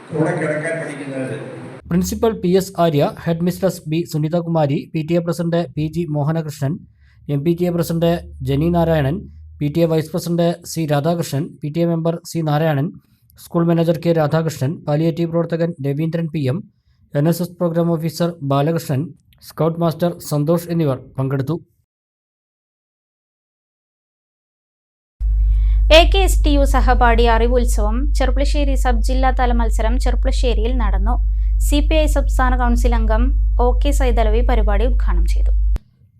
[SPEAKER 13] കൂടെ കിടക്കാൻ പഠിക്കുന്നവര്.
[SPEAKER 2] Principal PS Arya, head mistress B Sunithakumari, PTA president PG Mohanakrishnan, MPTA president Jani Narayanan, PTA vice president C Radhakrishnan, PTA member C Narayanan, school manager K Radhakrishnan, palliative പ്രവർത്തകൻ Raveendran PM, NSS programme officer Balakrishnan, scout master Santhosh എന്നിവർ പങ്കെടുത്തു.
[SPEAKER 1] AKSTU സഹപാഠി അറിവുത്സവം ചെർപ്പളശ്ശേരി സബ് ജില്ലാതല മത്സരം ചെർപ്പളശ്ശേരിയിൽ നടന്നു. CPI സംസ്ഥാന കൗൺസിൽ അംഗം OK സൈദലവി പരിപാടി ഉദ്ഘാടനം ചെയ്തു.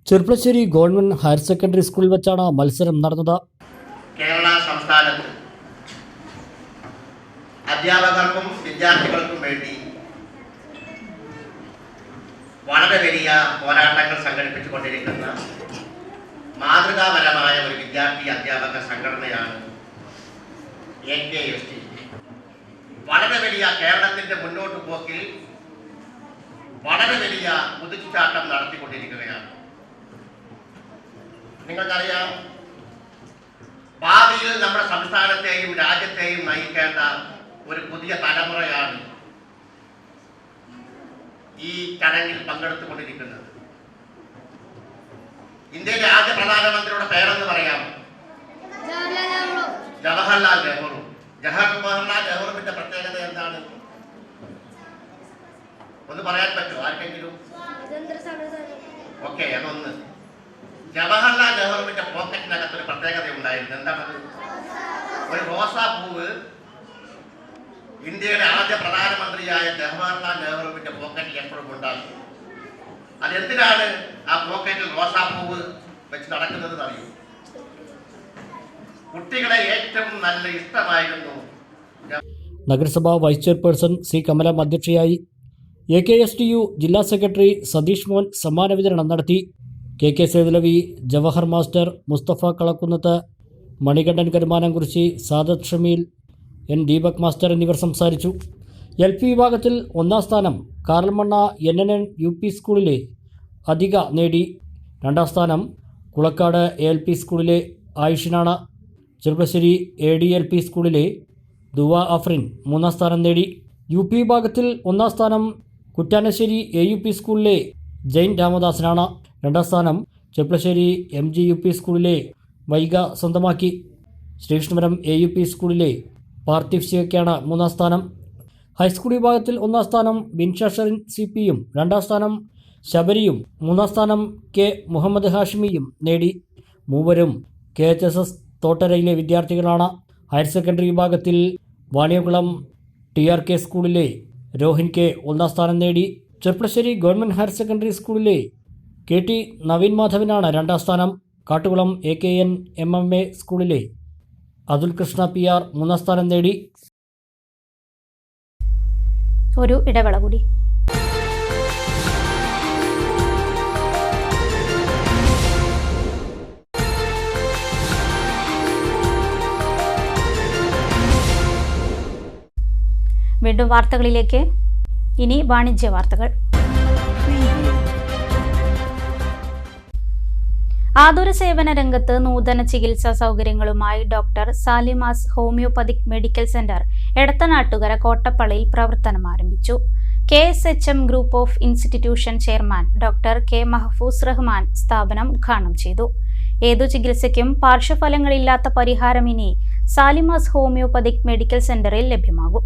[SPEAKER 2] ചെർപ്പളശ്ശേരി ഗവൺമെന്റ് ഹയർ സെക്കൻഡറി സ്കൂളിൽ വെച്ചാണ് മത്സരം നടന്നത്.
[SPEAKER 14] കേരള സംസ്ഥാനത്ത് അധ്യാപകർക്കും വിദ്യാർത്ഥികൾക്കും വേണ്ടി വളരെ വലിയ പോരാട്ടങ്ങൾ സംഘടിപ്പിച്ചുകൊണ്ടിരിക്കുന്ന മാതൃകാപരമായ ഒരു വിദ്യാർത്ഥി അധ്യാപക സംഘടനയാണ് AKST. വളരെ വലിയ കേരളത്തിന്റെ മുന്നോട്ട് പോക്കിൽ വളരെ വലിയ കുതിച്ചുചാട്ടം നടത്തിക്കൊണ്ടിരിക്കുകയാണ്. നിങ്ങൾക്കറിയാം, ഭാവിയിൽ നമ്മുടെ സംസ്ഥാനത്തെയും രാജ്യത്തെയും നയിക്കേണ്ട ഒരു പുതിയ തലമുറയാണ് ഈ ചടങ്ങിൽ പങ്കെടുത്തുകൊണ്ടിരിക്കുന്നത്. ഇന്ത്യയിലെ ആദ്യ പ്രധാനമന്ത്രിയുടെ പേരെന്ന് പറയാം, ജവഹർലാൽ നെഹ്റു. ജവഹർലാൽ നെഹ്റുവിന്റെ പ്രത്യേകത എന്താണ്? ഒന്ന് പറയാൻ പറ്റുമോ ആർക്കെങ്കിലും? ഓക്കെ, അതൊന്ന്. ജവഹർലാൽ നെഹ്റുവിന്റെ പോക്കറ്റിനകത്ത് ഒരു പ്രത്യേകത ഉണ്ടായിരുന്നു. എന്താണത്? ഒരു റോസാപ്പൂവ് ഇന്ത്യയുടെ ആദ്യ പ്രധാനമന്ത്രിയായ ജവഹർലാൽ നെഹ്റുവിന്റെ പോക്കറ്റിൽ എപ്പോഴും ഉണ്ടാകും. അതെന്തിനാണ് ആ പോക്കറ്റിൽ റോസാപ്പൂവ് വെച്ച് നടക്കുന്നത് അറിയൂ? കുട്ടികളെ ഏറ്റവും നല്ല ഇഷ്ടമായിരുന്നു.
[SPEAKER 2] നഗരസഭാ വൈസ് ചെയർപേഴ്സൺ സി കമലം അധ്യക്ഷയായി. AKSTU ജില്ലാ സെക്രട്ടറി സതീഷ് മോൻ സമ്മാന വിതരണം നടത്തി. KK Sethulavi, Jawahar master, Musthafa Kalakkunnath, Manikandan Karumanamkurissi, Sadath Shameel, N Deepak master എന്നിവർ സംസാരിച്ചു. LP വിഭാഗത്തിൽ ഒന്നാം സ്ഥാനം കാർൽമണ്ണ NNN UP സ്കൂളിലെ അധിക നേടി. രണ്ടാം സ്ഥാനം കുളക്കാട് ALP സ്കൂളിലെ ആയിഷിനാണ്. ചെറുപ്പശ്ശേരി ADLP സ്കൂളിലെ ദുവ അഫ്രിൻ മൂന്നാം സ്ഥാനം നേടി. UP വിഭാഗത്തിൽ ഒന്നാം സ്ഥാനം കുറ്റാനശ്ശേരി AUP സ്കൂളിലെ ജെയിൻ രാമദാസനാണ്. രണ്ടാം സ്ഥാനം ചെറുപ്പശ്ശേരി MGUP സ്കൂളിലെ വൈഗ സ്വന്തമാക്കി. ശ്രീകൃഷ്ണപുരം AUP സ്കൂളിലെ പാർത്ഥിവ് ശിവയ്ക്കാണ് മൂന്നാം സ്ഥാനം. ഹൈസ്കൂൾ വിഭാഗത്തിൽ ഒന്നാം സ്ഥാനം ബിൻഷ ഷറിൻ CPയും രണ്ടാം സ്ഥാനം ശബരിയും മൂന്നാം സ്ഥാനം K മുഹമ്മദ് ഹാഷിമിയും നേടി. മൂവരും KHSS തോട്ടരയിലെ വിദ്യാർത്ഥികളാണ്. ഹയർ സെക്കൻഡറി വിഭാഗത്തിൽ വാണിയകുളം TRK സ്കൂളിലെ രോഹിൻ K ഒന്നാം സ്ഥാനം നേടി. ചെർപ്പളശ്ശേരി ഗവൺമെൻറ് ഹയർ സെക്കൻഡറി സ്കൂളിലെ KT നവീൻ മാധവനാണ് രണ്ടാം സ്ഥാനം. കാട്ടുകുളം AKN MMA സ്കൂളിലെ അതുൽ കൃഷ്ണ PR മൂന്നാം സ്ഥാനം നേടി.
[SPEAKER 1] ഒരു ഇടവേള കൂടി. വീണ്ടും വാർത്തകളിലേക്ക്. ഇനി വാണിജ്യ വാർത്തകൾ. ആതുര സേവന രംഗത്ത് നൂതന ചികിത്സാ സൗകര്യങ്ങളുമായി doctor Salima's homoeopathic medical centre Edathanattukara കോട്ടപ്പള്ളിയിൽ പ്രവർത്തനം ആരംഭിച്ചു. KSHM group of institution chairman doctor K Mahfooz Rahman സ്ഥാപനം ഉദ്ഘാടനം ചെയ്തു. ഏതു ചികിത്സയ്ക്കും പാർശ്വഫലങ്ങളില്ലാത്ത പരിഹാരം ഇനി സാലിമാസ് ഹോമിയോപ്പതിക് മെഡിക്കൽ സെന്ററിൽ ലഭ്യമാകും.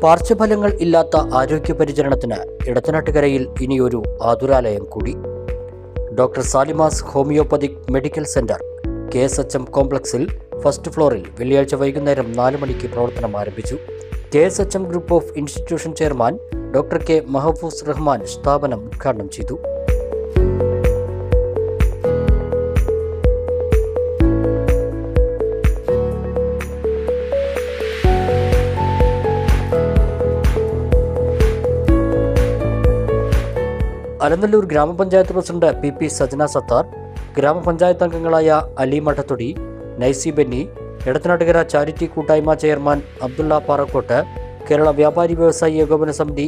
[SPEAKER 2] പാർശ്വഫലങ്ങൾ ഇല്ലാത്ത ആരോഗ്യപരിചരണത്തിന് എടത്തനാട്ടുകരയിൽ ഇനിയൊരു ആതുരാലയം കൂടി. Doctor Salima's homoeopathic medical centre KSHM കോംപ്ലക്സിൽ ഫസ്റ്റ് ഫ്ലോറിൽ വെള്ളിയാഴ്ച വൈകുന്നേരം 4 മണിക്ക് പ്രവർത്തനം ആരംഭിച്ചു. KSHM group of institution chairman doctor K Mahfooz Rahman സ്ഥാപനം ഉദ്ഘാടനം ചെയ്തു. അലനല്ലൂർ ഗ്രാമപഞ്ചായത്ത് പ്രസിഡന്റ് PP സജന സത്താർ, ഗ്രാമപഞ്ചായത്ത് അംഗങ്ങളായ അലി മഠത്തൊടി, നൈസി ബെന്നി, എടത്തനാട്ടുകര ചാരിറ്റി കൂട്ടായ്മ chairman Abdulla Parakkot, Kerala Vyapari Vyavasayi Ekopana Samithi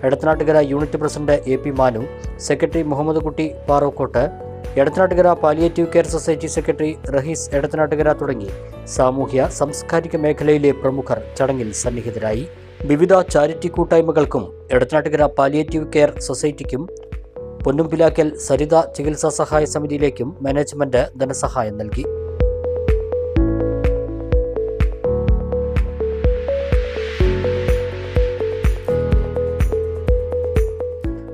[SPEAKER 2] Edathanattukara unit president AP Manu, secretary Muhammad Kutty Parakkot, Edathanattukara palliative care society secretary Rahees Edathanattukara തുടങ്ങി സാമൂഹ്യ സാംസ്കാരിക മേഖലയിലെ പ്രമുഖർ ചടങ്ങിൽ സന്നിഹിതരായി. വിവിധ ചാരിറ്റി കൂട്ടായ്മകൾക്കും എടത്തനാട്ടുകര പാലിയേറ്റീവ് കെയർ സൊസൈറ്റിക്കും പൊന്നുംപിലാക്കൽ സരിത ചികിത്സാ സഹായ സമിതിയിലേക്കും മാനേജ്മെന്റ് ധനസഹായം നൽകി.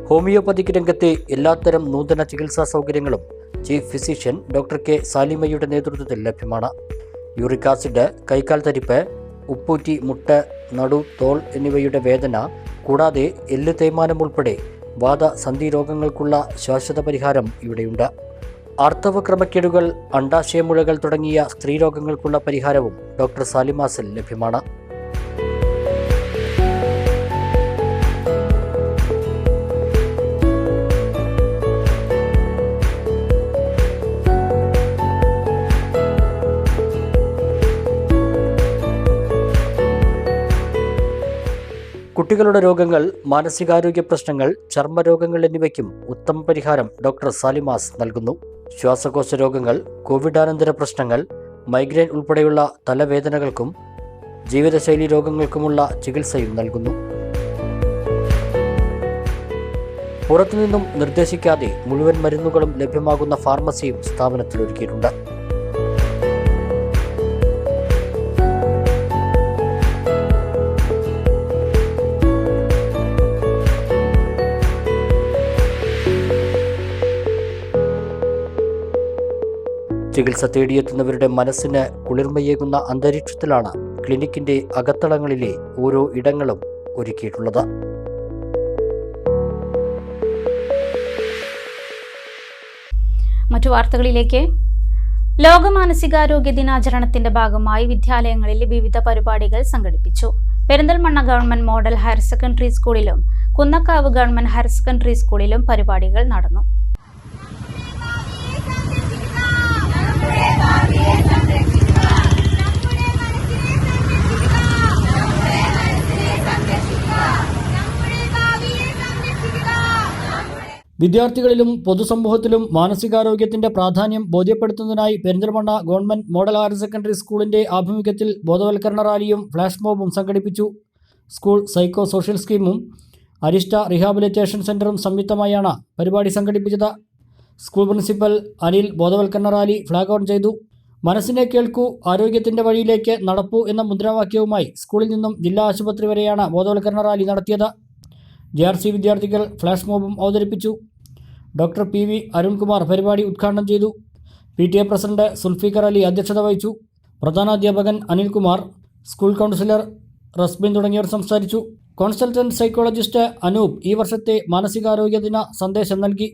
[SPEAKER 2] ഹോമിയോപ്പതിക് രംഗത്തെ എല്ലാത്തരം നൂതന ചികിത്സാ സൗകര്യങ്ങളും ചീഫ് ഫിസിഷ്യൻ ഡോക്ടർ K സാലിമയുടെ നേതൃത്വത്തിൽ ലഭ്യമാണ്. യൂറിക് ആസിഡ്, കൈക്കാൽ തരിപ്പ്, ഉപ്പൂറ്റി, മുട്ട്, നടു, തോൾ എന്നിവയുടെ വേദന കൂടാതെ എല്ല് തേയ്മാനം ഉൾപ്പെടെ വാദ സന്ധി രോഗങ്ങൾക്കുള്ള ശാശ്വത പരിഹാരം ഇവിടെയുണ്ട്. ആർത്തവ ക്രമക്കേടുകൾ, അണ്ഡാശയമുഴകൾ തുടങ്ങിയ സ്ത്രീരോഗങ്ങൾക്കുള്ള പരിഹാരവും ഡോക്ടർ സാലിമാസിൽ ലഭ്യമാണ്. കുട്ടികളുടെ രോഗങ്ങൾ, മാനസികാരോഗ്യ പ്രശ്നങ്ങൾ, ചർമ്മരോഗങ്ങൾ എന്നിവയ്ക്കും ഉത്തമ പരിഹാരം ഡോക്ടർ സാലിമാസ് നൽകുന്നു. ശ്വാസകോശ രോഗങ്ങൾ, കോവിഡാനന്തര പ്രശ്നങ്ങൾ, മൈഗ്രെയിൻ ഉൾപ്പെടെയുള്ള തലവേദനകൾക്കും ജീവിതശൈലി രോഗങ്ങൾക്കുമുള്ള ചികിത്സയും നൽകുന്നു. പുറത്തുനിന്നും നിർദ്ദേശിക്കാതെ മുഴുവൻ മരുന്നുകളും ലഭ്യമാകുന്ന ഫാർമസിയും സ്ഥാപനത്തിൽ ഒരുക്കിയിട്ടുണ്ട്. ചികിത്സ തേടിയെത്തുന്നവരുടെ മനസ്സിന് കുളിർമയേകുന്ന അന്തരീക്ഷത്തിലാണ് ക്ലിനിക്കിന്റെ അകത്തളങ്ങളിലെ ഓരോ ഇടങ്ങളും ഒരുക്കിയിട്ടുള്ളത്.
[SPEAKER 1] മറ്റു വാർത്തകളിലേക്ക്. ലോക മാനസികാരോഗ്യ ദിനാചരണത്തിന്റെ ഭാഗമായി വിദ്യാലയങ്ങളിൽ വിവിധ പരിപാടികൾ സംഘടിപ്പിച്ചു. Perinthalmanna government model higher secondary സ്കൂളിലും കുന്നക്കാവ് ഗവൺമെന്റ് ഹയർ സെക്കൻഡറി സ്കൂളിലും പരിപാടികൾ നടന്നു.
[SPEAKER 2] വിദ്യാർത്ഥികളിലും പൊതുസമൂഹത്തിലും മാനസികാരോഗ്യത്തിന്റെ പ്രാധാന്യം ബോധ്യപ്പെടുത്തുന്നതിനായി Perinthalmanna government model higher secondary സ്കൂളിന്റെ ആഭിമുഖ്യത്തിൽ ബോധവൽക്കരണ റാലിയും ഫ്ലാഷ് മോബും സംഘടിപ്പിച്ചു. സ്കൂൾ സൈക്കോ സോഷ്യൽ സ്കീമും അരിഷ്ട റീഹാബിലിറ്റേഷൻ സെന്ററും സംയുക്തമായാണ് പരിപാടി സംഘടിപ്പിച്ചത്. സ്കൂൾ പ്രിൻസിപ്പൽ അനിൽ ബോധവൽക്കരണ റാലി ഫ്ലാഗ് ഓൺ ചെയ്തു. മനസ്സിനെ കേൾക്കൂ, ആരോഗ്യത്തിന്റെ വഴിയിലേക്ക് നടപ്പൂ എന്ന മുദ്രാവാക്യവുമായി സ്കൂളിൽ നിന്നും ജില്ലാ ആശുപത്രി വരെയാണ് ബോധവൽക്കരണ റാലി നടത്തിയത്. JRC വിദ്യാർത്ഥികൾ ഫ്ലാഷ് മോബും അവതരിപ്പിച്ചു. ഡോക്ടർ PV അരുൺകുമാർ പരിപാടി ഉദ്ഘാടനം ചെയ്തു. PTA പ്രസിഡന്റ് സുൽഫിക്കർ അലി അധ്യക്ഷത വഹിച്ചു. പ്രധാനാധ്യാപകൻ അനിൽകുമാർ, സ്കൂൾ കൗൺസിലർ റസ്ബിൻ തുടങ്ങിയവർ സംസാരിച്ചു. കോൺസൾട്ടന്റ് സൈക്കോളജിസ്റ്റ് അനൂപ് ഈ വർഷത്തെ മാനസികാരോഗ്യ ദിന സന്ദേശം നൽകി.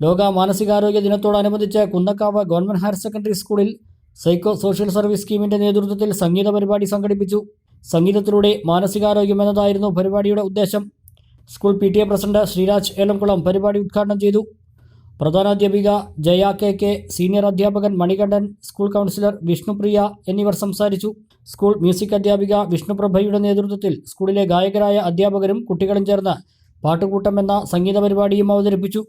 [SPEAKER 2] ലോക മാനസികാരോഗ്യ ദിനത്തോടനുബന്ധിച്ച് കുന്നക്കാവ് ഗവൺമെന്റ് ഹയർ സെക്കൻഡറി സ്കൂളിൽ സൈക്കോ സോഷ്യൽ സർവീസ് സ്കീമിന്റെ നേതൃത്വത്തിൽ സംഗീത പരിപാടി സംഘടിപ്പിച്ചു. സംഗീതത്തിലൂടെ മാനസികാരോഗ്യം എന്നതായിരുന്നു പരിപാടിയുടെ ഉദ്ദേശം. School PTA president Sreeraj Elamkulam പരിപാടി ഉദ്ഘാടനം ചെയ്തു. പ്രധാനാധ്യാപിക ജയ KK, സീനിയർ അധ്യാപകൻ മണികണ്ഠൻ, സ്കൂൾ കൗൺസിലർ വിഷ്ണുപ്രിയ എന്നിവർ സംസാരിച്ചു. സ്കൂൾ മ്യൂസിക് അധ്യാപിക വിഷ്ണുപ്രഭയുടെ നേതൃത്വത്തിൽ സ്കൂളിലെ ഗായകരായ അധ്യാപകരും കുട്ടികളും ചേർന്ന് പാട്ടുകൂട്ടം എന്ന സംഗീത പരിപാടിയും അവതരിപ്പിച്ചു.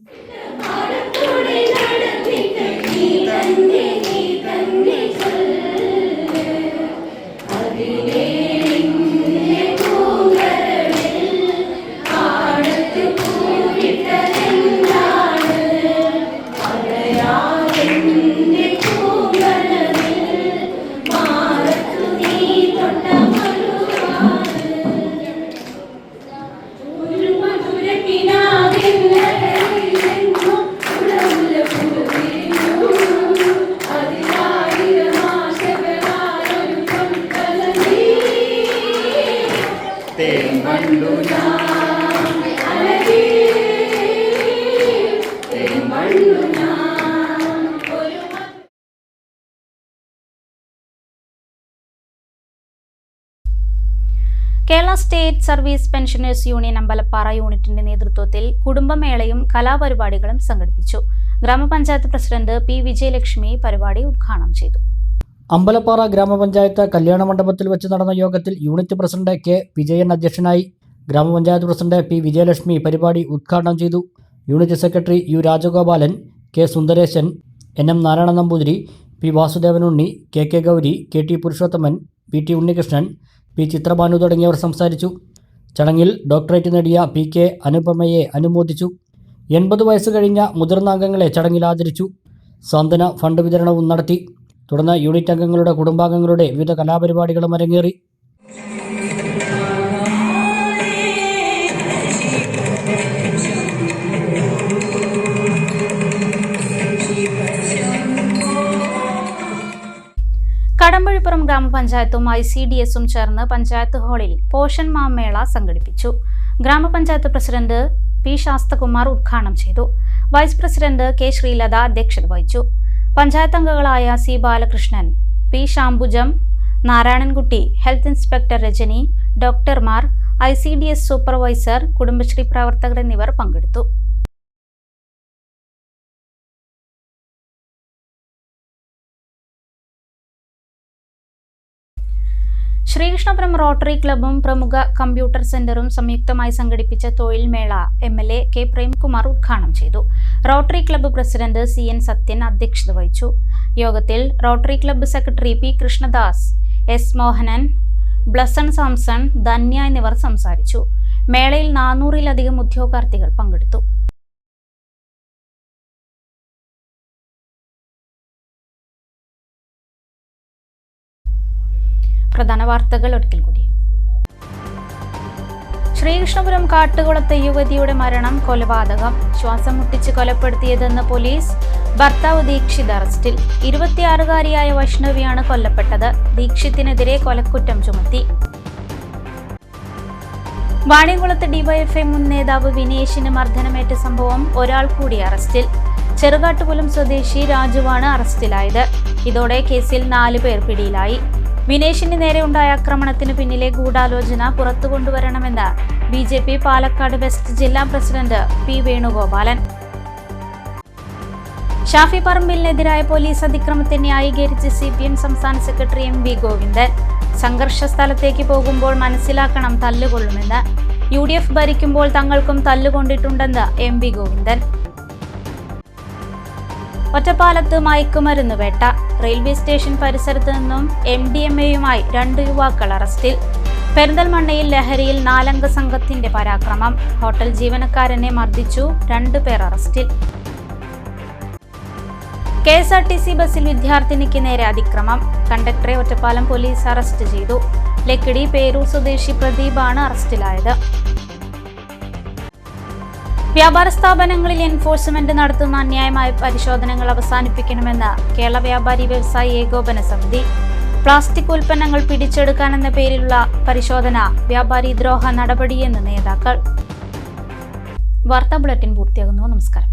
[SPEAKER 1] Kerala state service pensioners union Ambalappara യൂണിറ്റിന്റെ നേതൃത്വത്തിൽ കുടുംബമേളയും കലാപരിപാടികളും സംഘടിപ്പിച്ചു. ഗ്രാമപഞ്ചായത്ത് പ്രസിഡന്റ് P. വിജയലക്ഷ്മി പരിപാടി ഉദ്ഘാടനം ചെയ്തു.
[SPEAKER 2] അമ്പലപ്പാറ ഗ്രാമപഞ്ചായത്ത് കല്യാണ മണ്ഡപത്തിൽ വെച്ച് നടന്ന യോഗത്തിൽ യൂണിറ്റ് പ്രസിഡന്റ് K. വിജയൻ അധ്യക്ഷനായി. ഗ്രാമപഞ്ചായത്ത് പ്രസിഡന്റ് P. വിജയലക്ഷ്മി പരിപാടി ഉദ്ഘാടനം ചെയ്തു. Unit secretary U. Rajagopalan, K. Sundaresan, NM Narayana Namboothiri, P. Vasudevanunni, KK Gauri, KT Purushothaman, PT Unnikrishnan, P. Chitrabhanu തുടങ്ങിയവർ സംസാരിച്ചു. ചടങ്ങിൽ ഡോക്ടറേറ്റ് നേടിയ PK അനുപമയെ അനുമോദിച്ചു. 80 വയസ്സ് കഴിഞ്ഞ മുതിർന്ന അംഗങ്ങളെ ചടങ്ങിൽ ആദരിച്ചു. സാന്ത്വന ഫണ്ട് വിതരണവും നടത്തി. തുടർന്ന് യൂണിറ്റ് അംഗങ്ങളുടെ കുടുംബാംഗങ്ങളുടെ വിവിധ കലാപരിപാടികളും അരങ്ങേറി.
[SPEAKER 1] കടമ്പഴിപ്പുറം ഗ്രാമപഞ്ചായത്തും ICDSഉം ചേർന്ന് പഞ്ചായത്ത് ഹാളിൽ പോഷൻ മാമേള സംഘടിപ്പിച്ചു. ഗ്രാമപഞ്ചായത്ത് പ്രസിഡന്റ് P. ശാസ്തകുമാർ ഉദ്ഘാടനം ചെയ്തു. വൈസ് പ്രസിഡന്റ് കെ ശ്രീലത അധ്യക്ഷത വഹിച്ചു. പഞ്ചായത്ത് അംഗങ്ങളായ C Balakrishnan, P Shambujam, Narayanankutty, health inspector Rajani, ഡോക്ടർമാർ, ICDS സൂപ്പർവൈസർ, കുടുംബശ്രീ പ്രവർത്തകർ എന്നിവർ പങ്കെടുത്തു. ശ്രീകൃഷ്ണപുരം റോട്ടറി ക്ലബ്ബും പ്രമുഖ കമ്പ്യൂട്ടർ സെന്ററും സംയുക്തമായി സംഘടിപ്പിച്ച തൊഴിൽ മേള MLA കെ പ്രേംകുമാർ ഉദ്ഘാടനം ചെയ്തു. Rotary club president CN Sathyan അധ്യക്ഷത വഹിച്ചു. യോഗത്തിൽ rotary club secretary P Krishnadas, S Mohanan, Blesson Samson, Dhanya എന്നിവർ സംസാരിച്ചു. മേളയിൽ 400-ലധികം ഉദ്യോഗാർത്ഥികൾ പങ്കെടുത്തു. പ്രധാന വാർത്തകൾ ഒരിക്കൽ കൂടി. ശ്രീകൃഷ്ണപുരം കാട്ടുകുളത്തെ യുവതിയുടെ മരണം കൊലപാതകം. ശ്വാസം മുട്ടിച്ച് കൊലപ്പെടുത്തിയതെന്ന് പോലീസ്. ഭർത്താവ് ദീക്ഷിത് അറസ്റ്റിൽ. 26-കാരിയായ വൈഷ്ണവിയാണ് കൊല്ലപ്പെട്ടത്. ദീക്ഷിത്തിനെതിരെ കൊലക്കുറ്റം ചുമത്തി. വാണിയംകുളത്ത് ഡിവൈഎഫ്ഐ മുൻ നേതാവ് വിനേഷിന് മർദ്ദനമേറ്റ സംഭവം ഒരാൾ കൂടി അറസ്റ്റിൽ. ചെറുകാട്ടുപുലം സ്വദേശി രാജുവാണ് അറസ്റ്റിലായത്. ഇതോടെ കേസിൽ 4 പേർ പിടിയിലായി. വിനേഷിന് നേരെ ഉണ്ടായ ആക്രമണത്തിന് പിന്നിലെ ഗൂഢാലോചന പുറത്തു കൊണ്ടുവരണമെന്ന് BJP പാലക്കാട് വെസ്റ്റ് ജില്ലാ പ്രസിഡന്റ് P വേണുഗോപാലൻ. ഷാഫി പറമ്പിലിനെതിരായ പോലീസ് അതിക്രമത്തെ ന്യായീകരിച്ച് CPM സംസ്ഥാന സെക്രട്ടറി MV ഗോവിന്ദൻ. സംഘർഷ സ്ഥലത്തേക്ക് പോകുമ്പോൾ മനസ്സിലാക്കണം തല്ലുകൊള്ളുമെന്ന്. UDF ഭരിക്കുമ്പോൾ തങ്ങൾക്കും തല്ലുകൊണ്ടിട്ടുണ്ടെന്ന് MV ഗോവിന്ദൻ. ഒറ്റപ്പാലത്ത് മയക്കുമരുന്ന് വേട്ട. റെയിൽവേ സ്റ്റേഷൻ പരിസരത്ത് നിന്നും MDMAയുമായി 2 യുവാക്കൾ അറസ്റ്റിൽ. പെരിന്തൽമണ്ണയിൽ ലഹരിയിൽ 4-അംഗ സംഘത്തിന്റെ പരാക്രമം. ഹോട്ടൽ ജീവനക്കാരനെ മർദ്ദിച്ചു. 2 പേർ അറസ്റ്റിൽ. KSRTC ബസ്സിൽ വിദ്യാർത്ഥിനിക്ക് നേരെ അതിക്രമം. കണ്ടക്ടറെ ഒറ്റപ്പാലം പോലീസ് അറസ്റ്റ് ചെയ്തു. ലക്കിടി പേരൂർ സ്വദേശി പ്രദീപാണ് അറസ്റ്റിലായത്. വ്യാപാര സ്ഥാപനങ്ങളിൽ എൻഫോഴ്സ്മെന്റ് നടത്തുന്ന അന്യായമായ പരിശോധനകൾ അവസാനിപ്പിക്കണമെന്ന് കേരള വ്യാപാരി വ്യവസായി ഏകോപന സമിതി. പ്ലാസ്റ്റിക് ഉൽപ്പന്നങ്ങൾ പിടിച്ചെടുക്കാനെന്ന പേരിലുള്ള പരിശോധന വ്യാപാരി ദ്രോഹ നടപടിയെന്ന് നേതാക്കൾ. വാർത്താ ബുള്ളറ്റിൻ പൂർത്തിയാകുന്നു. നമസ്കാരം.